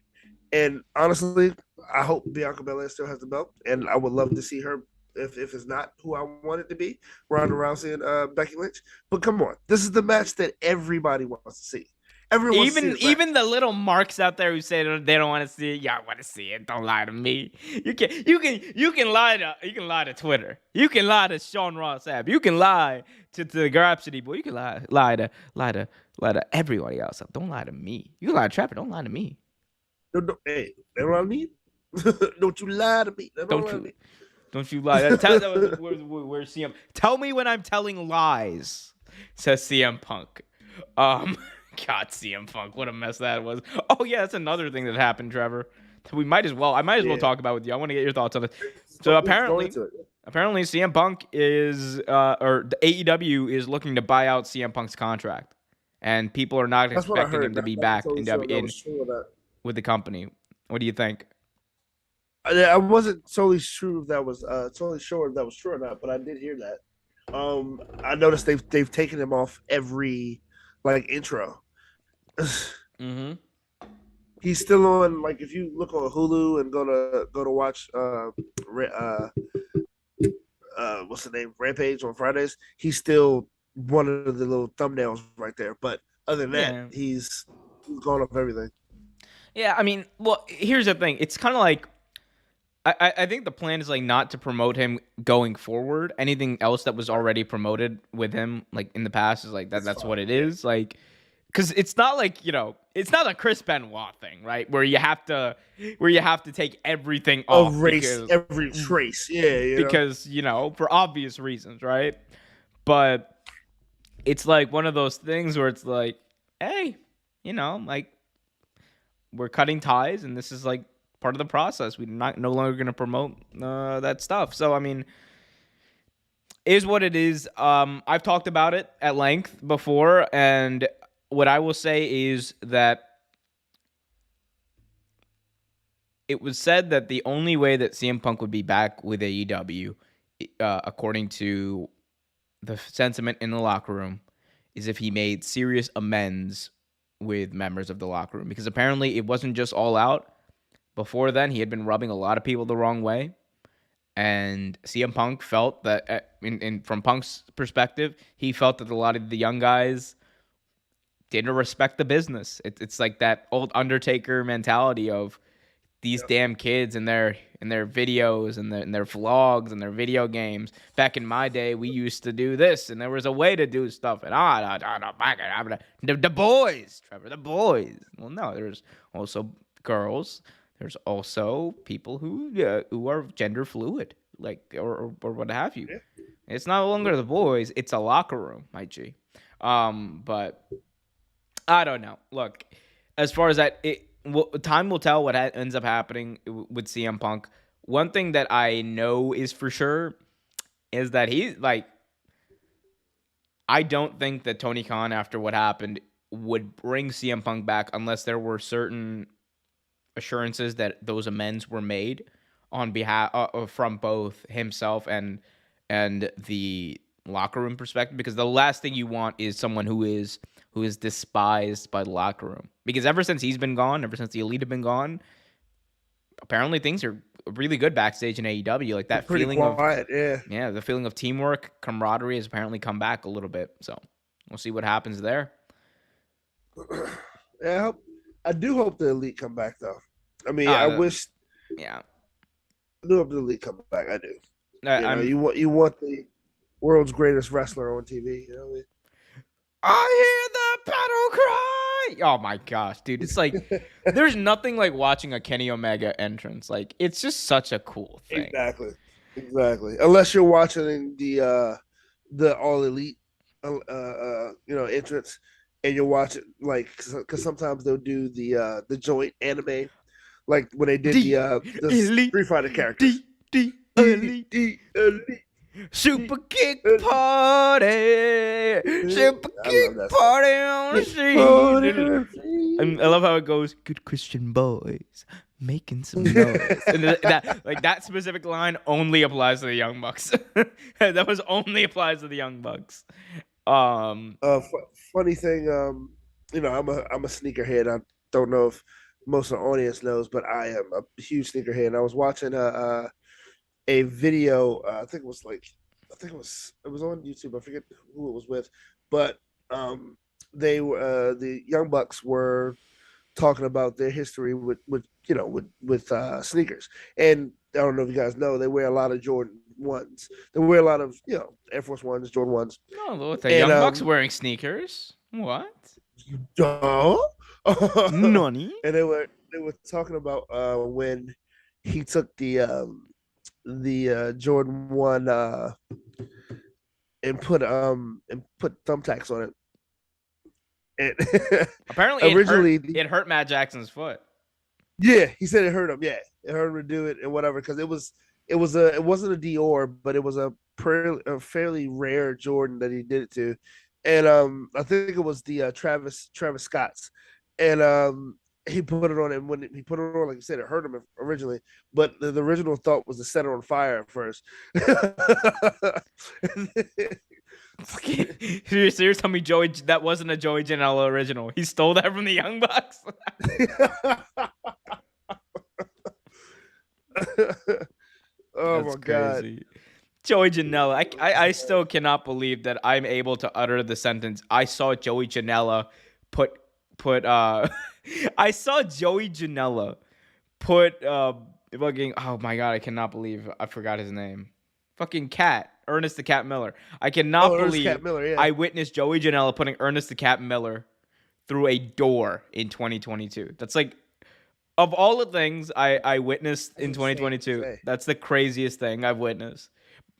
And honestly, I hope Bianca Belair still has the belt, and I would love to see her if it's not who I want it to be, Ronda Rousey and Becky Lynch. But come on, this is the match that everybody wants to see. Everyone even the little marks out there who say they don't want to see it. Y'all want to see it. Don't lie to me. You can lie to Twitter. You can lie to Sean Ross app. You can lie to the Grapsity boy. You can lie to everybody else. Don't lie to me. You can lie to Trapper. Don't lie to me. Hey, they don't lie to me. Don't you lie to me. Don't you lie. Where's CM? Tell me when I'm telling lies, says CM Punk. God, CM Punk, what a mess that was. Oh yeah, that's another thing that happened, Trevor. I might as well talk about with you. I want to get your thoughts on it. So apparently CM Punk is or the AEW is looking to buy out CM Punk's contract, and people are not expecting him to be back in with the company. What do you think? I wasn't totally sure if that was true or not, but I did hear that. I noticed they've taken him off every like intro. Mm-hmm. He's still on, like, if you look on Hulu and go to watch what's the name, Rampage on Fridays, he's still one of the little thumbnails right there. But other than that, Yeah. he's gone off everything. Yeah, I mean, well, here's the thing. It's kind of like I think the plan is like not to promote him going forward. Anything else that was already promoted with him, like in the past, is like that's what it is. Like, because it's not like, it's not a Chris Benoit thing, right? Where you have to take everything off Erase every trace, yeah, because for obvious reasons, right? But it's like one of those things where it's like, hey, like we're cutting ties, and this is like part of the process. We're no longer going to promote that stuff. So I mean, is what it is. I've talked about it at length before, and what I will say is that it was said that the only way that CM Punk would be back with AEW, according to the sentiment in the locker room, is if he made serious amends with members of the locker room. Because apparently it wasn't just All Out. Before then, he had been rubbing a lot of people the wrong way. And CM Punk felt that, from Punk's perspective, he felt that a lot of the young guys didn't respect the business. It's like that old Undertaker mentality of these damn kids and their videos and their vlogs and their video games. Back in my day, we used to do this, and there was a way to do stuff. And the boys, Trevor, the boys. Well, no, there's also girls. There's also people who are gender fluid, like or what have you. Yeah. It's no longer the boys; it's a locker room, my G. But I don't know. Look, as far as that, time will tell what ends up happening with CM Punk. One thing that I know is for sure is that I don't think that Tony Khan, after what happened, would bring CM Punk back unless there were certain assurances that those amends were made on behalf from both himself and the locker room perspective. Because the last thing you want is someone who is despised by the locker room. Because ever since he's been gone, ever since the Elite have been gone, apparently things are really good backstage in AEW. Like that feeling quiet, the feeling of teamwork, camaraderie has apparently come back a little bit. So we'll see what happens there. Yeah, I do hope the Elite come back though. I mean, I wish. Yeah. I do hope the Elite come back. I do. You want the world's greatest wrestler on TV. You know what I mean? I hear the battle cry. Oh my gosh, dude. It's like there's nothing like watching a Kenny Omega entrance. Like it's just such a cool thing. Exactly. Unless you're watching the All Elite entrance, and you're watching like because sometimes they'll do the joint anime, like when they did the Street Fighter characters. Elite. Super kick party, super kick party on the street. I love how it goes. Good Christian boys making some noise. And that specific line only applies to the Young Bucks. That was only applies to the Young Bucks. Funny thing, I'm a sneakerhead. I don't know if most of the audience knows, but I am a huge sneakerhead. I was watching a video. I think it was on YouTube. I forget who it was with, but they were the Young Bucks were talking about their history with sneakers. And I don't know if you guys know, they wear a lot of Jordan 1s. They wear a lot of Air Force 1s, Jordan 1s. No, the Young Bucks wearing sneakers. What? Duh. Nani? And they were talking about when he took the Jordan 1 and put thumbtacks on it. And apparently it hurt Matt Jackson's foot. Yeah, he said it hurt him. Yeah, it hurt him to do it and whatever, because it wasn't a Dior, but it was a fairly rare Jordan that he did it to. And I think it was the Travis Scott's. And he put it on, and when he put it on, like you said, it hurt him originally. But the original thought was to set it on fire at first. You're telling me Joey that wasn't a Joey Janela original? He stole that from the Young Bucks. Oh That's my crazy. God. Joey Janela. I still cannot believe that I'm able to utter the sentence. I saw Joey Janela put I saw Joey Janela put fucking, oh my God, I cannot believe I forgot his name. Fucking Cat. Ernest the Cat Miller. I cannot believe Cat Miller, yeah. I witnessed Joey Janela putting Ernest the Cat Miller through a door in 2022. That's like, of all the things I witnessed in 2022, that's the craziest thing I've witnessed.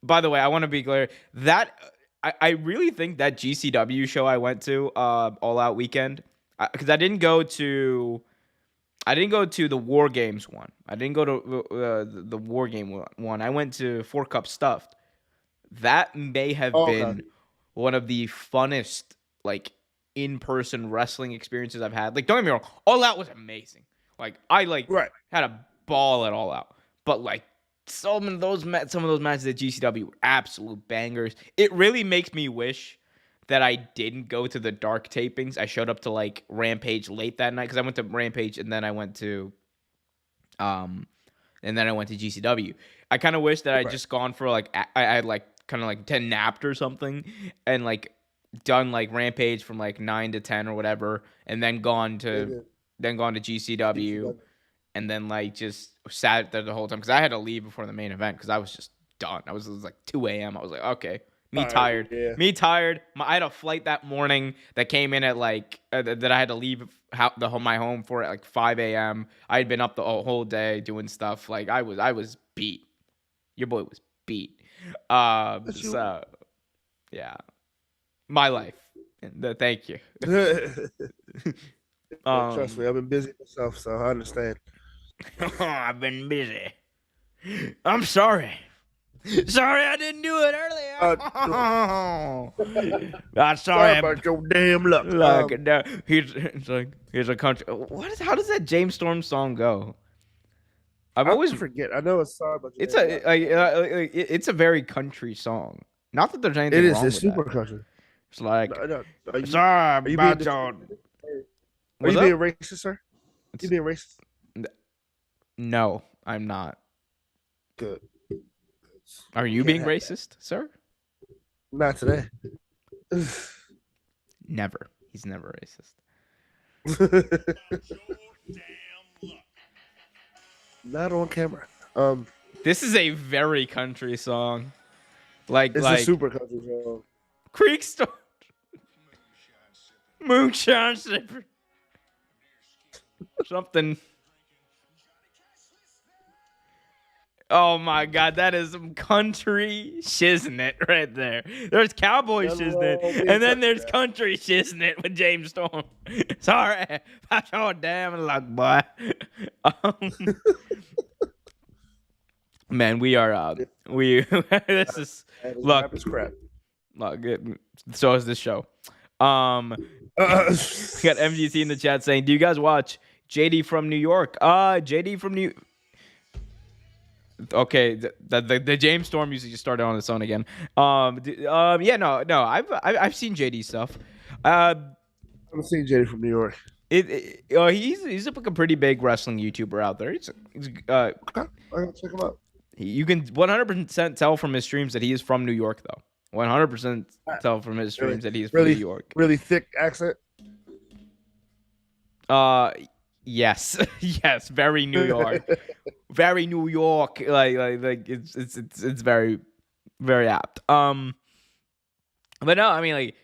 By the way, I want to be clear that I really think that GCW show I went to, All Out Weekend, because I didn't go to the War Games one. I didn't go to the War Game one. I went to 4 Cup Stuffed. That may have been one of the funnest, like, in-person wrestling experiences I've had. Like, don't get me wrong, All Out was amazing. Like, I had a ball at All Out. But like some of those matches at GCW were absolute bangers. It really makes me wish that I didn't go to the dark tapings. I showed up to like Rampage late that night because I went to Rampage and then I went to GCW. I kind of wish that I'd just gone for like I had like kind of like 10 napped or something and like done like Rampage from like 9 to 10 or whatever, and then gone to GCW. And then like just sat there the whole time because I had to leave before the main event because I was just done. It was like 2 a.m. I was like, okay, tired. Yeah. Me tired. I had a flight that morning that came in at like that I had to leave my home for at like 5 a.m. I had been up the whole day doing stuff. Like I was beat. Your boy was beat. So yeah, my life. Thank you. Trust me, I've been busy myself, so I understand. I've been busy. I'm sorry. Sorry I didn't do it earlier. Sorry about your damn luck. Here's a country. How does that James Storm song go? I always forget. I know it's sorry about your it's a very country song. Not that there's anything wrong with It's super that. country. It's like sorry about your. Are you being racist, sir? You being racist? No, I'm not. Good. Are you being racist, sir? Not today. Never. He's never racist. Not on camera. This is a very country song. It's a super country song. Creekstorm. Moonshine Sipper. Something. Oh my God, that is some country shiznit right there. There's cowboy shiznit, and then there's country shiznit with James Storm. Sorry, that's your damn luck, boy. Man, we are this is look. Crap. Look, so is this show. We got MGC in the chat saying, "Do you guys watch JD from New York?" JD from New. Okay, the James Storm music just started on its own again. Yeah, no, I've seen JD stuff. I've seen JD from New York. He's like a pretty big wrestling YouTuber out there. I gotta check him out. You can 100% tell from his streams that he is from New York, though. 100% tell from his streams that he's from New York. Really thick accent. Yes, yes, very New York, very New York. Like it's very, very apt. But no, I mean like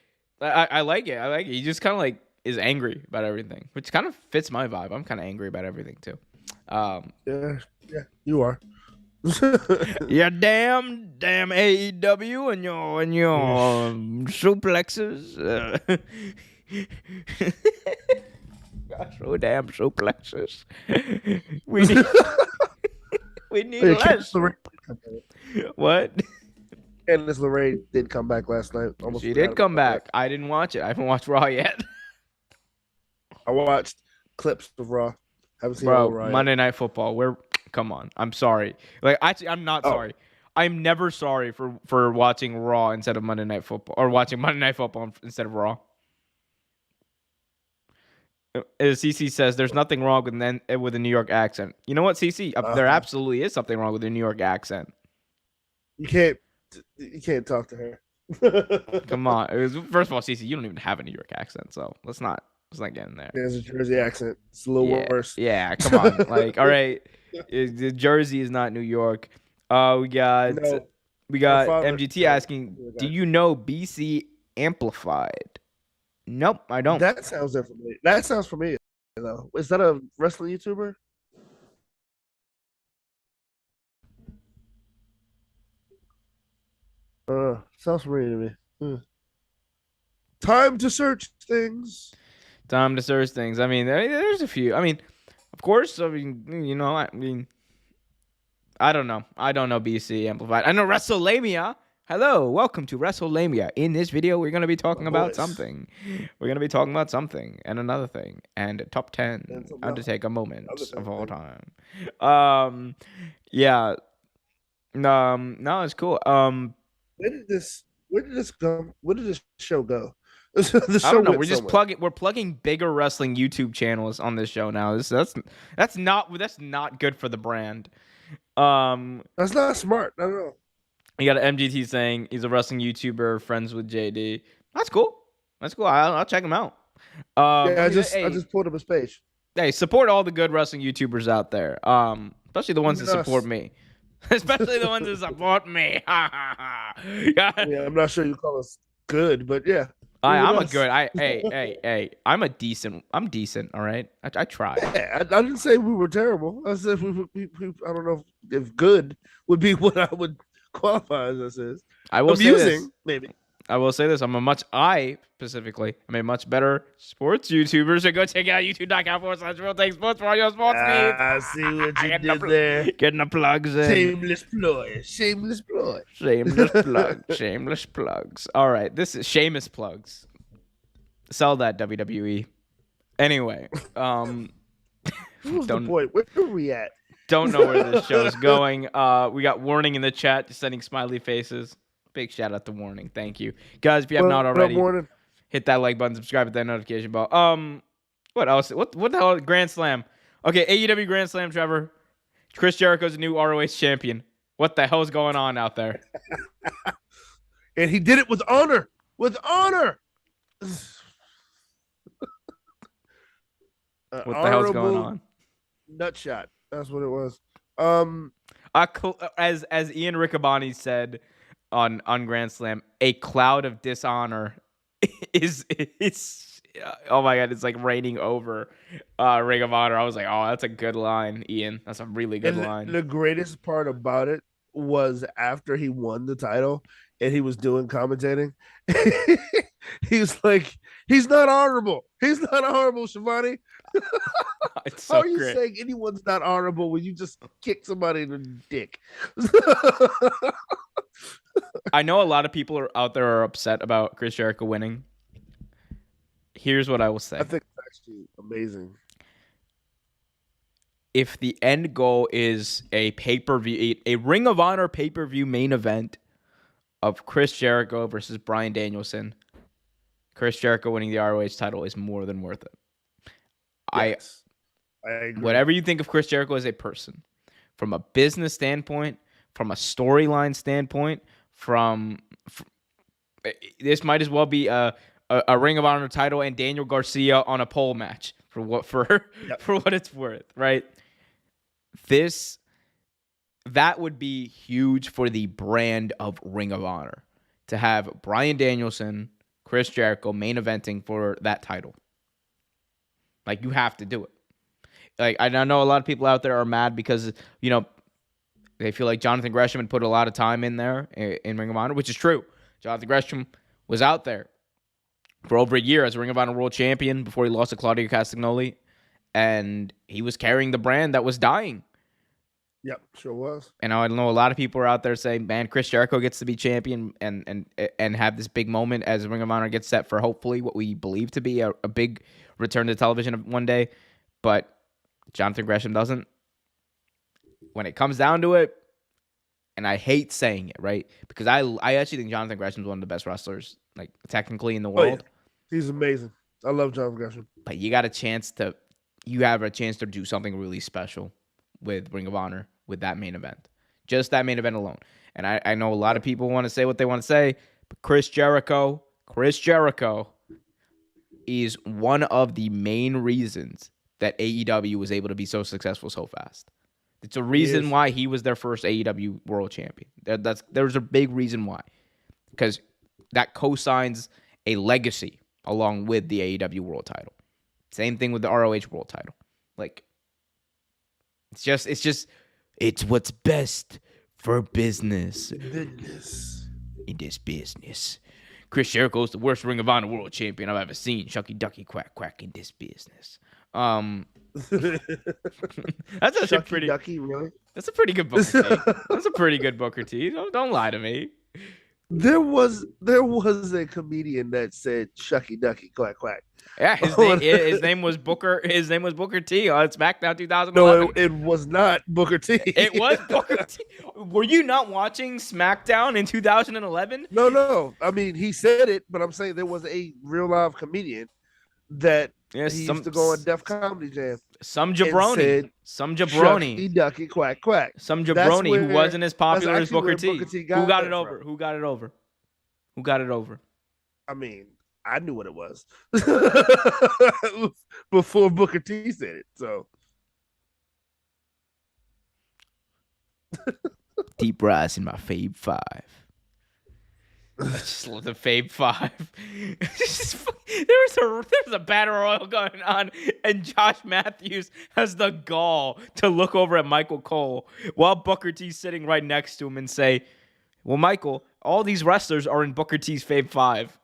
I like it. I like it. He just kind of like is angry about everything, which kind of fits my vibe. I'm kind of angry about everything too. Yeah, you are. Yeah, damn AEW and your suplexes. Gosh, oh damn suplexes. We need less. What? Candice LeRae did come back last night. She did come back. I didn't watch it. I haven't watched Raw yet. I watched clips of Raw. Haven't seen all Bro, Raw Monday Night Football. Come on. I'm sorry. Like, actually, I'm not sorry. I'm never sorry for watching Raw instead of Monday Night Football, or watching Monday Night Football instead of Raw. CC says there's nothing wrong with a New York accent. You know what, CC? There absolutely is something wrong with a New York accent. You can't talk to her. Come on. First of all, CC, you don't even have a New York accent, so let's not get in there. There's a Jersey accent. It's a little worse. Yeah, come on. Like, all right, the Jersey is not New York. We got MGT asking, do you know BC Amplified? Nope, I don't. That sounds familiar. That sounds familiar, though. Is that a wrestling YouTuber? Sounds familiar to me. Time to search things. I mean, there's a few. I mean, of course. I mean, I don't know. I don't know BC Amplified. I know WrestleLamia. Hello, welcome to WrestleLamia. In this video, we're going to be talking about something. We're going to be talking about something and another thing and top 10 Undertaker moments of all time. Yeah. No, it's cool. Where did this go? Where did this show go? I don't know. We're plugging bigger wrestling YouTube channels on this show now. That's not good for the brand. That's not smart. I don't know. You got an MGT saying he's a wrestling YouTuber, friends with JD. That's cool. I'll check him out. I just pulled up his page. Hey, support all the good wrestling YouTubers out there. Especially the ones that support me. Especially the ones that support me. Yeah, I'm not sure you call us good, but yeah. I'm decent. I'm decent. All right. I try. Yeah, I didn't say we were terrible. I said we I don't know if good would be what I would qualify as. This is. I will say this. Maybe. I will say this. I'm a much better sports YouTuber. So go check out youtube.com/RealTakeSports for all your sports needs. I see what you did there. Getting the plugs in. Shameless ploy. Shameless plugs. All right. This is shameless plugs. Sell that, WWE. Anyway. Who's the point? Where are we at? Don't know where this show is going. We got Warning in the chat, just sending smiley faces. Big shout out to Warning. Thank you. Guys, if you have not already, hit that like button, subscribe, hit that notification bell. What else? What the hell? Grand Slam. Okay, AEW Grand Slam, Trevor. Chris Jericho's the new ROH champion. What the hell is going on out there? And he did it with honor. With honor. What the hell's going on? Nutshot. That's what it was. As Ian Riccaboni said on Grand Slam, a cloud of dishonor is oh my god, it's like raining over Ring of Honor. I was like, oh, that's a good line, Ian. That's a really good line. The greatest part about it was after he won the title and he was doing commentating. He was like, he's not honorable. He's not honorable, Shivani. So how are you great. saying anyone's not honorable when you just kick somebody in the dick? I know a lot of people out there are upset about Chris Jericho winning. Here's what I will say. I think it's actually amazing. If the end goal is a pay-per-view, a Ring of Honor pay-per-view main event of Chris Jericho versus Bryan Danielson, Chris Jericho winning the ROH title is more than worth it. Yes, I agree. Whatever you think of Chris Jericho as a person, from a business standpoint, from a storyline standpoint, this might as well be a Ring of Honor title and Daniel Garcia on a pole match for what it's worth, right? That would be huge for the brand of Ring of Honor to have Bryan Danielson, Chris Jericho main eventing for that title. Like, you have to do it. Like, I know a lot of people out there are mad because, they feel like Jonathan Gresham had put a lot of time in there in Ring of Honor, which is true. Jonathan Gresham was out there for over a year as a Ring of Honor World Champion before he lost to Claudio Castagnoli, and he was carrying the brand that was dying. Yep, sure was. And I know a lot of people are out there saying, man, Chris Jericho gets to be champion and have this big moment as Ring of Honor gets set for hopefully what we believe to be a big return to television one day. but Jonathan Gresham doesn't. When it comes down to it, and I hate saying it, right? Because I actually think Jonathan Gresham is one of the best wrestlers, like technically in the world. Yeah. He's amazing. I love Jonathan Gresham. But you have a chance to do something really special with Ring of Honor with that main event. Just that main event alone. And I know a lot of people want to say what they want to say, but Chris Jericho is one of the main reasons that AEW was able to be so successful so fast. It's a reason why he was their first AEW world champion. There's a big reason why. Because that co-signs a legacy along with the AEW world title. Same thing with the ROH world title. Like, it's what's best for business. In this business. Chris Jericho's the worst Ring of Honor world champion I've ever seen. Shucky ducky quack quack in this business. That's actually pretty. Ducky, really? That's a pretty good Booker T. That's a pretty good Booker T. Don't lie to me. There was a comedian that said "Shucky Ducky Quack Quack." Yeah, his name was Booker. His name was Booker T on SmackDown 2011. No, it was not Booker T. It was Booker T. Were you not watching SmackDown in 2011? No. I mean, he said it, but I'm saying there was a real live comedian that he used to go on Def Comedy Jam. Some jabroni. Shucky Ducky Quack Quack. Some jabroni who wasn't as popular as Booker T. Who got it over? Who got it over? Who got it over? I mean, I knew what it was before Booker T said it. So deep rise in my Fave 5. I just love the Fave 5. There's a battle royal going on, and Josh Matthews has the gall to look over at Michael Cole while Booker T's sitting right next to him and say, "Well, Michael, all these wrestlers are in Booker T's Fave 5."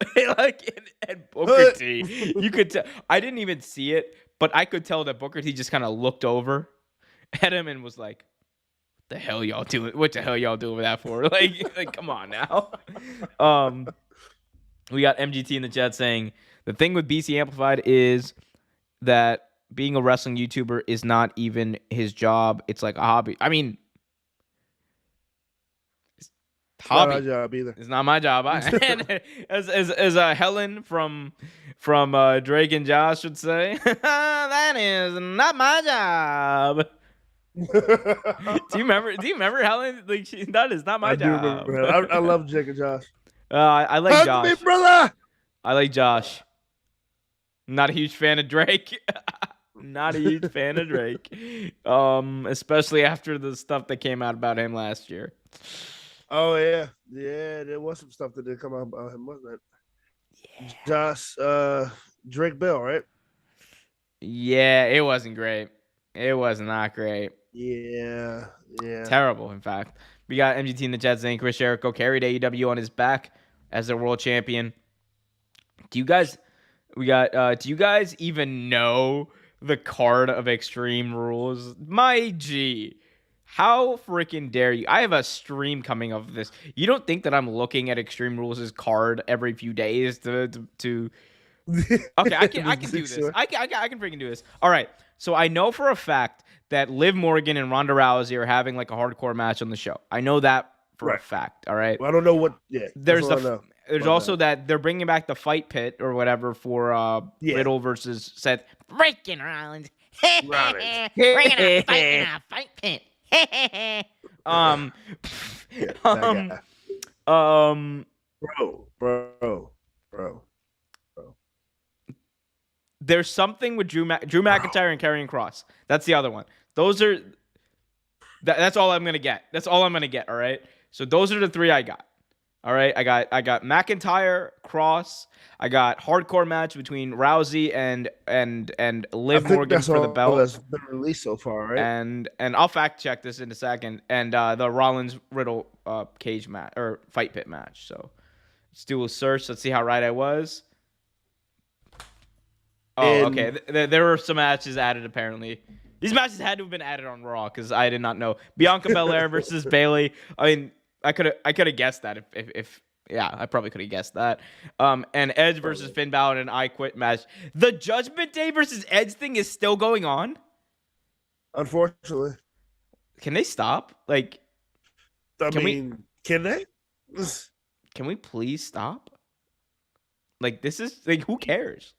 and Booker T, you could tell. I didn't even see it, but I could tell that Booker T just kind of looked over at him and was like, "The hell y'all doing? What the hell y'all doing that for?" Like, come on now. We got MGT in the chat saying the thing with BC Amplified is that being a wrestling YouTuber is not even his job. It's like a hobby. I mean, hobby. It's not my job either. It's not my job. As Helen from Drake and Josh would say, that is not my job. Do you remember Helen? Like, that is not my job. I do remember. I love Jake and Josh. I like Hug Josh. me, brother. I like Josh. Not a huge fan of Drake. Not a huge fan of Drake. Especially after the stuff that came out about him last year. Oh yeah. There was some stuff that did come out about him, wasn't it? Yeah. Josh, Drake Bell, right? Yeah, it wasn't great. It was not great. Yeah. Terrible, in fact. We got MGT in the chat saying Chris Jericho carried AEW on his back as their world champion. Do you guys even know the card of Extreme Rules? My G, how freaking dare you? I have a stream coming of this. You don't think that I'm looking at Extreme Rules' card every few days to Okay, I can do this. I can freaking do this. All right. So I know for a fact that Liv Morgan and Ronda Rousey are having like a hardcore match on the show. I know that for a fact. All right. Well, I don't know what. Yeah. There's also that they're bringing back the fight pit or whatever for Riddle versus Seth. Freaking Rollins. We're gonna fight in a fight pit. Bro. There's something with Drew McIntyre and Karrion Kross. That's the other one. Those are. That's all I'm gonna get. That's all I'm gonna get. All right. So those are the three I got. All right. I got McIntyre, Kross. I got hardcore match between Rousey and Liv Morgan for the belt. That's been released so far, right? And I'll fact check this in a second. And the Rollins Riddle cage match or fight pit match. So let's do a search. Let's see how right I was. Oh, okay. There were some matches added, apparently. These matches had to have been added on Raw because I did not know. Bianca Belair versus Bayley. I mean, I could have guessed that if Yeah, I probably could have guessed that. And Edge versus Finn Balor in an I Quit match. The Judgment Day versus Edge thing is still going on? Unfortunately. Can they stop? Like, can they? Can we please stop? Like, this is like, who cares?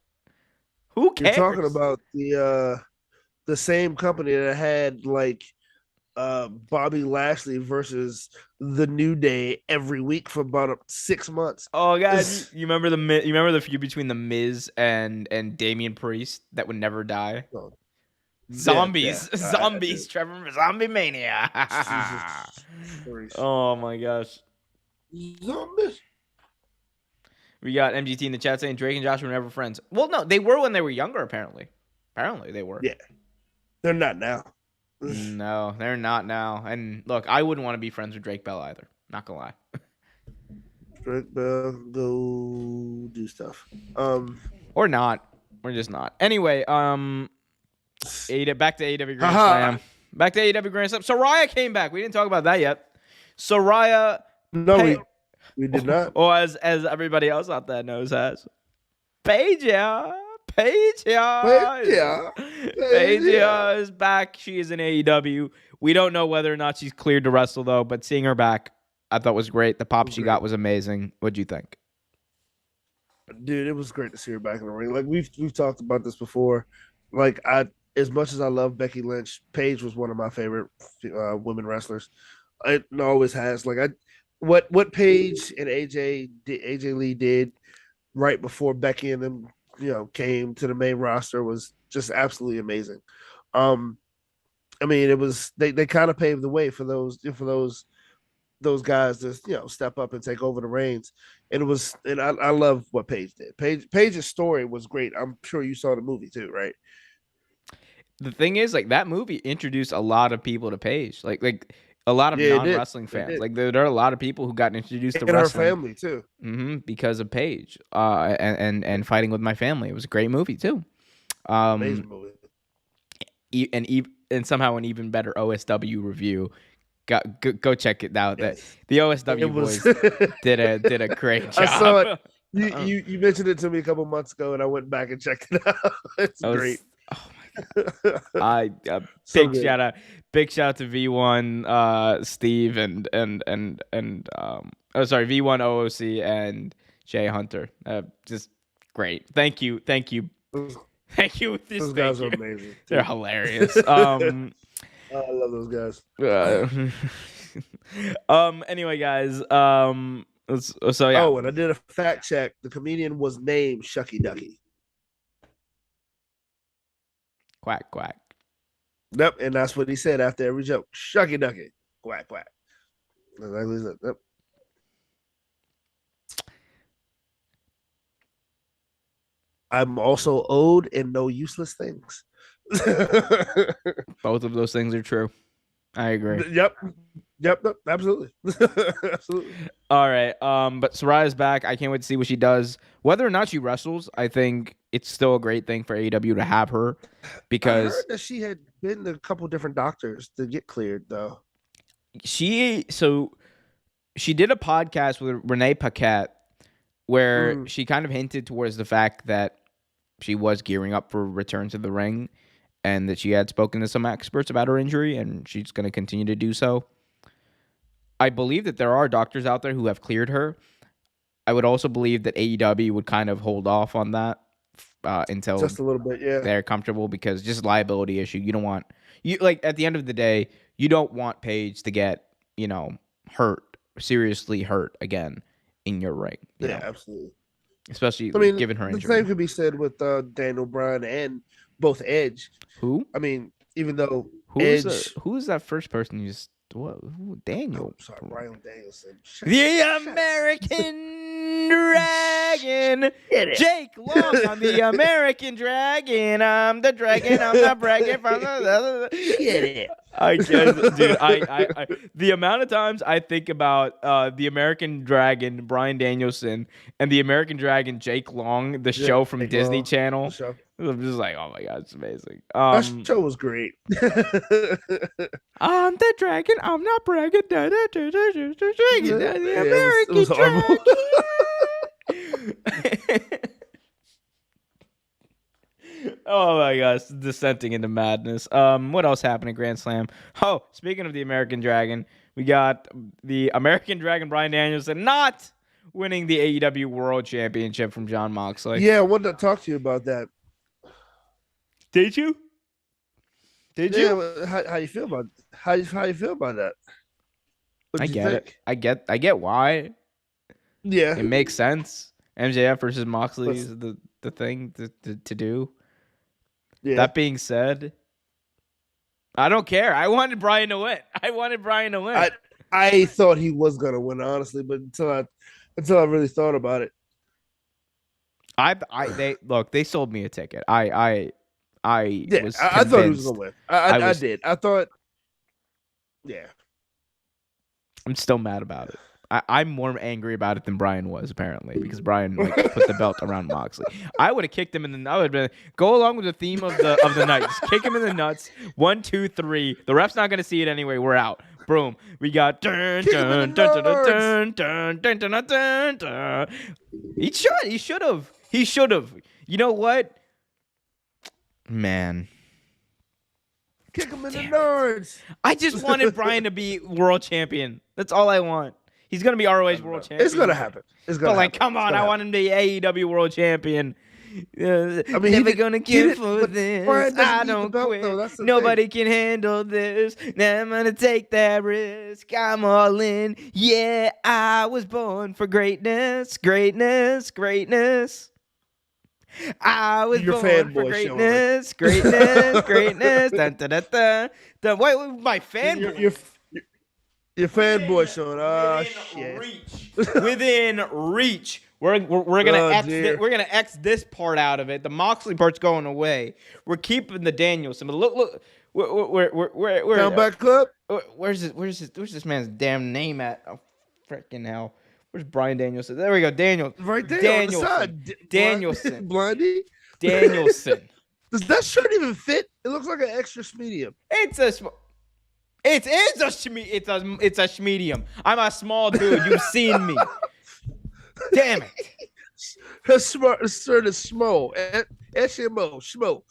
Who cares? You're talking about the same company that had like Bobby Lashley versus the New Day every week for about 6 months. Oh God, you remember the feud between the Miz and Damian Priest that would never die? Oh, zombies, Trevor, zombie mania. Oh my gosh, zombies. We got MGT in the chat saying Drake and Josh were never friends. Well, no, they were when they were younger. Apparently they were. Yeah, they're not now. No, they're not now. And look, I wouldn't want to be friends with Drake Bell either. Not gonna lie. Drake Bell, go do stuff. Or not. We're just not. Anyway, back to AEW Grand Slam. Back to AEW Grand Slam. Soraya came back. We didn't talk about that yet. Soraya. No, we did not. Or as everybody else out there knows as Paige is back. She is in AEW. We don't know whether or not she's cleared to wrestle though, but seeing her back, I thought was great. The pop she got was amazing. What'd you think? Dude, it was great to see her back in the ring. Like we've talked about this before. Like as much as I love Becky Lynch, Paige was one of my favorite women wrestlers. It always has. Like what Paige and AJ Lee did right before Becky and them, came to the main roster was just absolutely amazing. I mean, it was they kind of paved the way for those guys to step up and take over the reins. And I love what Paige did. Paige's story was great. I'm sure you saw the movie too, right? The thing is, like, that movie introduced a lot of people to Paige. Like a lot of non-wrestling fans. Like there are a lot of people who got introduced to wrestling. And her family too. Because of Paige. And Fighting with My Family. It was a great movie too. Amazing movie. And somehow an even better OSW review. Go check it out. Yes. The OSW boys did a great job. I saw it. You mentioned it to me a couple months ago, and I went back and checked it out. It's great. Oh my god! Big shout out to V1 Steve and V1 OOC and Jay Hunter. Just great. Thank you. Those guys are amazing. They're hilarious. I love those guys. Anyway, guys. So yeah. Oh, and I did a fact check. The comedian was named Shucky Ducky. Quack quack. Yep, and that's what he said after every joke. Shucky Ducky. Quack quack. Exactly that. Yep. I'm also owed and no useless things. Both of those things are true. I agree. Yep, absolutely. Absolutely. All right. But Soraya's back. I can't wait to see what she does. Whether or not she wrestles, I think it's still a great thing for AEW to have her, because I heard that she had been to a couple different doctors to get cleared though. She did a podcast with Renee Paquette where she kind of hinted towards the fact that she was gearing up for a return to the ring, and that she had spoken to some experts about her injury, and she's going to continue to do so. I believe that there are doctors out there who have cleared her. I would also believe that AEW would kind of hold off on that until just a little bit, yeah, they're comfortable, because just liability issue. You don't want at the end of the day, you don't want Paige to get seriously hurt again in your ring. You know? Absolutely. Especially given her injury. The same could be said with Daniel Bryan and both Edge. Who? I mean, even though who Edge... is that first person you just... Daniel. Oh, sorry, Ryan Danielson. The American Dragon. Jake Long. I'm the American Dragon. I'm the dragon. I'm not bragging from the... Get it. I guess, dude. I the amount of times I think about the American Dragon, Bryan Danielson, and the American Dragon, Jake Long, the show from Disney Channel. I'm just like, oh my god, it's amazing. That show was great. I'm the dragon. I'm not bragging. The It was American dragon. Oh my gosh, descending into madness. What else happened at Grand Slam? Oh, speaking of the American Dragon, we got the American Dragon Bryan Danielson not winning the AEW World Championship from Jon Moxley. Yeah, I wanted to talk to you about that. Did you? Did you? How you feel about how you feel about that? I get it. I get why. Yeah, it makes sense. MJF versus Moxley is the thing to do. Yeah. That being said, I don't care. I wanted Bryan to win. I thought he was gonna win, honestly, but until I really thought about it. They sold me a ticket. I thought he was gonna win. I did. I thought. Yeah. I'm still mad about it. I'm more angry about it than Bryan was, apparently, because Bryan put the belt around Moxley. I would have kicked him in the. I would have been go along with the theme of the night. Just kick him in the nuts. 1, 2, 3. The ref's not gonna see it anyway. We're out. Boom. We got dun dun dun dun dun dun dun dun dun. He should have. You know what? Man. Kick him in the nerds. I just wanted Bryan to be world champion. That's all I want. He's gonna be ROH world champion. It's gonna happen. Come on, I want him to be AEW world champion. Never gonna give for this. I don't quit. Nobody can handle this. Now I'm gonna take that risk. I'm all in. Yeah, I was born for greatness. I was born for greatness. Dun, dun, dun, dun. Wait, my fanboy. Your fanboy showing. Oh shit. Within reach. We're gonna X this part out of it. The Moxley part's going away. We're keeping the Danielson. But look. Where Comeback Club? Where's this man's damn name at? Oh, freaking hell. Where's Bryan Danielson? There we go. Right there. Danielson. On the side. Danielson. Blondie. Danielson. Does that shirt even fit? It looks like an extra medium. It's a medium. I'm a small dude. You've seen me. Damn it. His shirt is small. Schmo.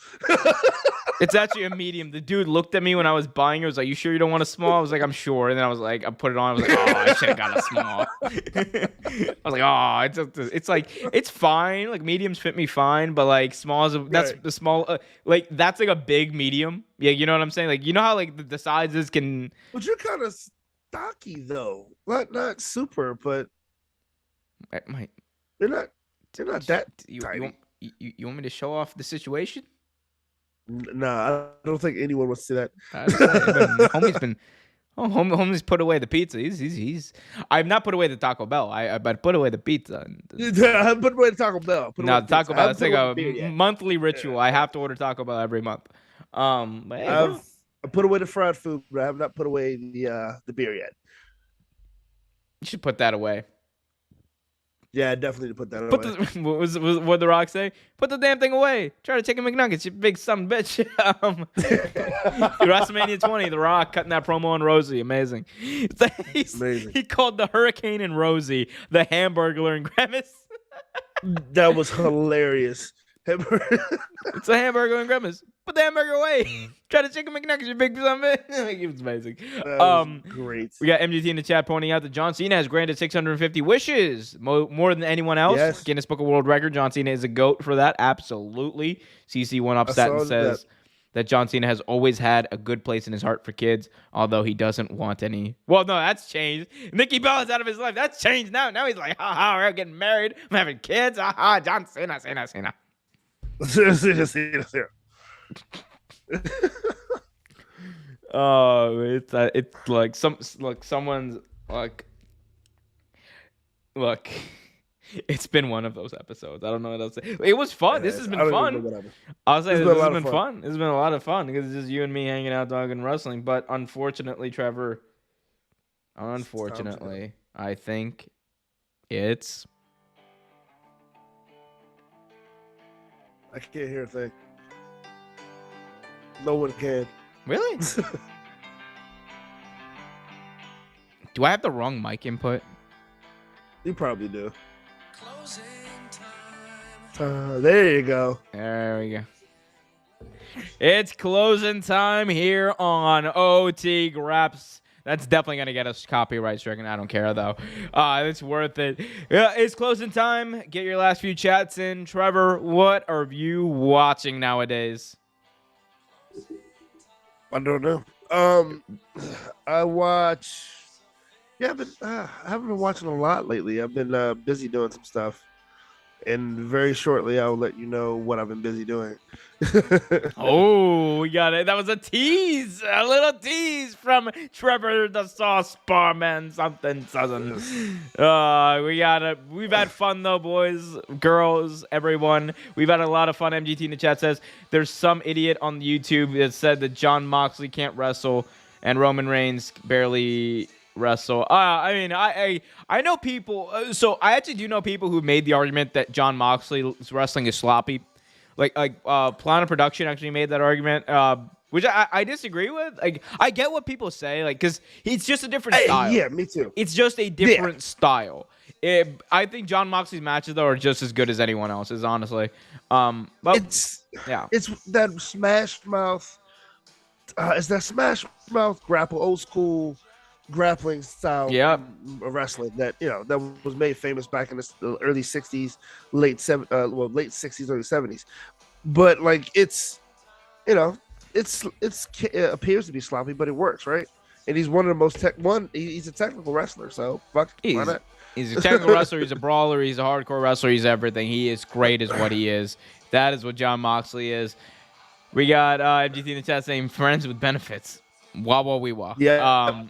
It's actually a medium. The dude looked at me when I was buying it. Was like, "You sure you don't want a small?" I was like, "I'm sure." And then I was like, I put it on. I was like, "Oh, I should have got a small." I was like, "Oh, it's like it's fine. Like mediums fit me fine, but like smalls, that's the small. That's like a big medium. Yeah, you know what I'm saying? Like you know how like the sizes can. But you're kind of stocky though. Not super, but You're not that tiny. You want me to show off the situation? Nah, I don't think anyone wants to see that. Homie's put away the pizza. He's. I've not put away the Taco Bell. I put away the pizza. I put away the Taco Bell. Taco Bell. It's like a monthly ritual. I have to order Taco Bell every month. But hey, I put away the fried food, but I have not put away the beer yet. You should put that away. Yeah, definitely to put that away. What The Rock say? Put the damn thing away. Try to chicken McNuggets, you big son of a bitch. WrestleMania 20, The Rock cutting that promo on Rosie. Amazing. Amazing. He called the Hurricane and Rosie the Hamburglar and Grimace. That was hilarious. It's a hamburger and Grimace. Put the hamburger away. Try to chicken McNuggets, you big son of a bitch. It was amazing. That was great. We got MGT in the chat pointing out that John Cena has granted 650 wishes, more than anyone else. Yes. Guinness Book of World Record. John Cena is a GOAT for that. Absolutely. CC One Upset and says that John Cena has always had a good place in his heart for kids, although he doesn't want any. Well, no, that's changed. Nikki Bella's out of his life. That's changed now. Now he's like, ha, we're getting married. I'm having kids. Ha, John Cena. Oh, it's like someone's like, look, it's been one of those episodes. I don't know what else to say. It was fun. This has been fun. I'll say this has been fun. It's been a lot of fun because it's just you and me hanging out talking wrestling. But unfortunately, Trevor, I think it's I can't hear a thing. No one can. Really? Do I have the wrong mic input? You probably do. There you go. There we go. It's closing time here on OT Graps. That's definitely going to get us copyright stricken. I don't care, though. It's worth it. It's closing time. Get your last few chats in. Trevor, what are you watching nowadays? I don't know. I watch... Yeah, I haven't been watching a lot lately. I've been busy doing some stuff. And very shortly, I'll let you know what I've been busy doing. Oh, we got it. That was a tease. A little tease from Trevor the Sauce Barman. Something. We got it. We've had fun, though, boys, girls, everyone. We've had a lot of fun. MGT in the chat says there's some idiot on YouTube that said that Jon Moxley can't wrestle and Roman Reigns barely wrestle. I mean, I know people. So I actually do know people who made the argument that Jon Moxley's wrestling is sloppy. Like Planet Production actually made that argument, which I disagree with. Like, I get what people say, like, because it's just a different style. Yeah, me too. It's just a different style. I think Jon Moxley's matches though are just as good as anyone else's, honestly. But it's that Smash Mouth. It's that Smash Mouth grapple, old school grappling style wrestling that that was made famous back in the early 60s, late 60s, early 70s. But like it appears to be sloppy, but it works, right? And he's one of the most he's a technical wrestler, so why not? He's a technical wrestler, he's a brawler, he's a hardcore wrestler, he's everything. He is great as what he is. That is what Jon Moxley is. We got MGT in the chat saying friends with benefits. Wah wah wee wah. Yeah.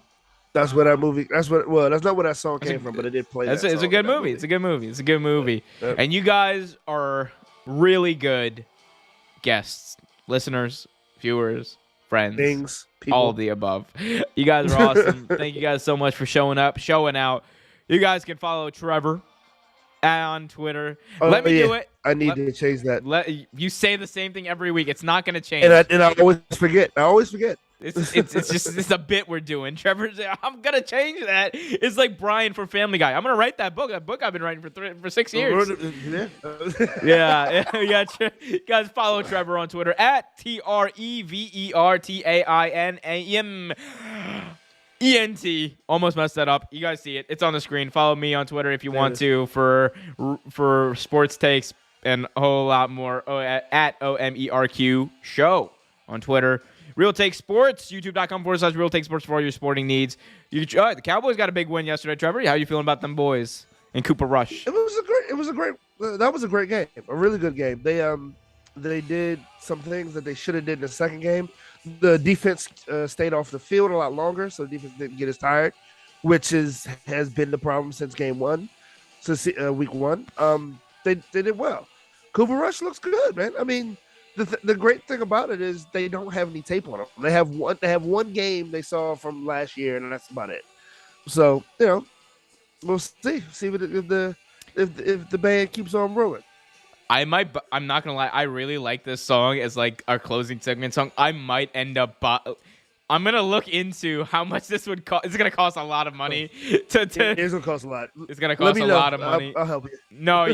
That's what that movie. That's not where that song came from, but it did play. It's a good movie. It's a good movie. It's a good movie. Yep. And you guys are really good guests, listeners, viewers, friends, things, people. All of the above. You guys are awesome. Thank you guys so much for showing up, showing out. You guys can follow Trevor on Twitter. Let me do it. I need to change that. You say the same thing every week. It's not going to change. And I always forget. It's a bit we're doing. Trevor's, I'm gonna change that. It's like Brian from Family Guy. I'm gonna write that book. That book I've been writing for 6 years. Yeah. You guys follow Trevor on Twitter at TREVERTAINAMENT. Almost messed that up. You guys see it. It's on the screen. Follow me on Twitter if you want to for sports takes and a whole lot more. At OMERQ show on Twitter. Real Take Sports, youtube.com/Real Take Sports for all your sporting needs. The Cowboys got a big win yesterday, Trevor. How you feeling about them boys and Cooper Rush? That was a great game, a really good game. They did some things that they should have did in the second game. The defense stayed off the field a lot longer, so the defense didn't get as tired, which has been the problem since game one, since week one. They did well. Cooper Rush looks good, man. I mean, the great thing about it is they don't have any tape on them. They have one game they saw from last year, and that's about it. So we'll see if the band keeps on rolling. I'm not gonna lie. I really like this song as like our closing segment song. I might end up. I'm gonna look into how much this would cost. It's gonna cost a lot of money. It's gonna cost a lot. It's gonna cost a lot of money. I'll help you. No,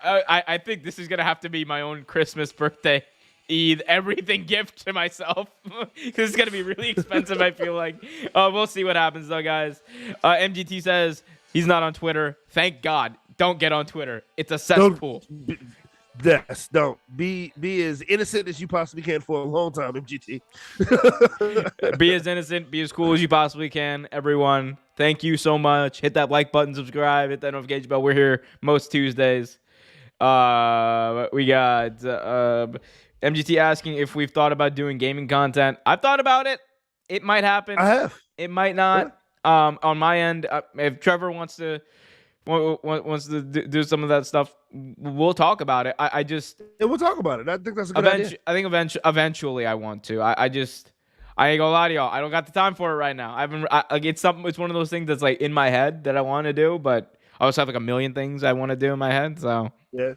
I think this is gonna have to be my own Christmas, birthday, Eid, everything gift to myself because it's gonna be really expensive. I feel like. We'll see what happens though, guys. MGT says he's not on Twitter. Thank God. Don't get on Twitter. It's a cesspool. Yes, don't be as innocent as you possibly can for a long time, MGT. Be as innocent, be as cool as you possibly can, everyone. Thank you so much. Hit that like button, subscribe, hit that notification bell. We're here most Tuesdays. We got MGT asking if we've thought about doing gaming content. I've thought about it. It might happen. I have. It might not. Yeah. On my end, if Trevor wants to do some of that stuff, we'll talk about it. We'll talk about it. I think that's a good idea. I think eventually I want to. I ain't gonna lie to y'all. I don't got the time for it right now. It's one of those things that's like in my head that I want to do, but I also have like a million things I want to do in my head. So yeah,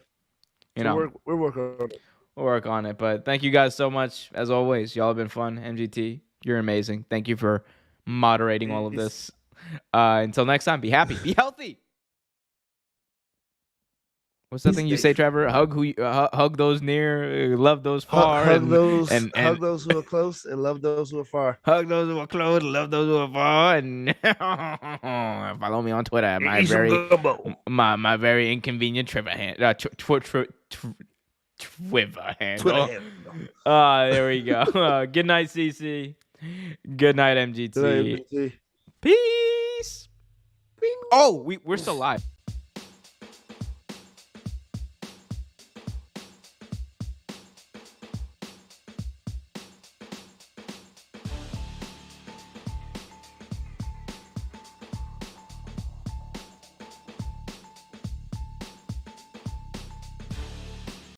we're working on it. We'll work on it. But thank you guys so much. As always, y'all have been fun. MGT, you're amazing. Thank you for moderating all of this. Until next time, be happy, be healthy. What's the thing you say, Trevor? Hug those near, love those far. Hug those who are close and love those who are far. Hug those who are close, love those who are far, and follow me on Twitter at my very inconvenient Twitter handle. Twitter handle. There we go. Good night, CC. Good night, MGT. Good night, MGT. Peace. Oh, we're still live.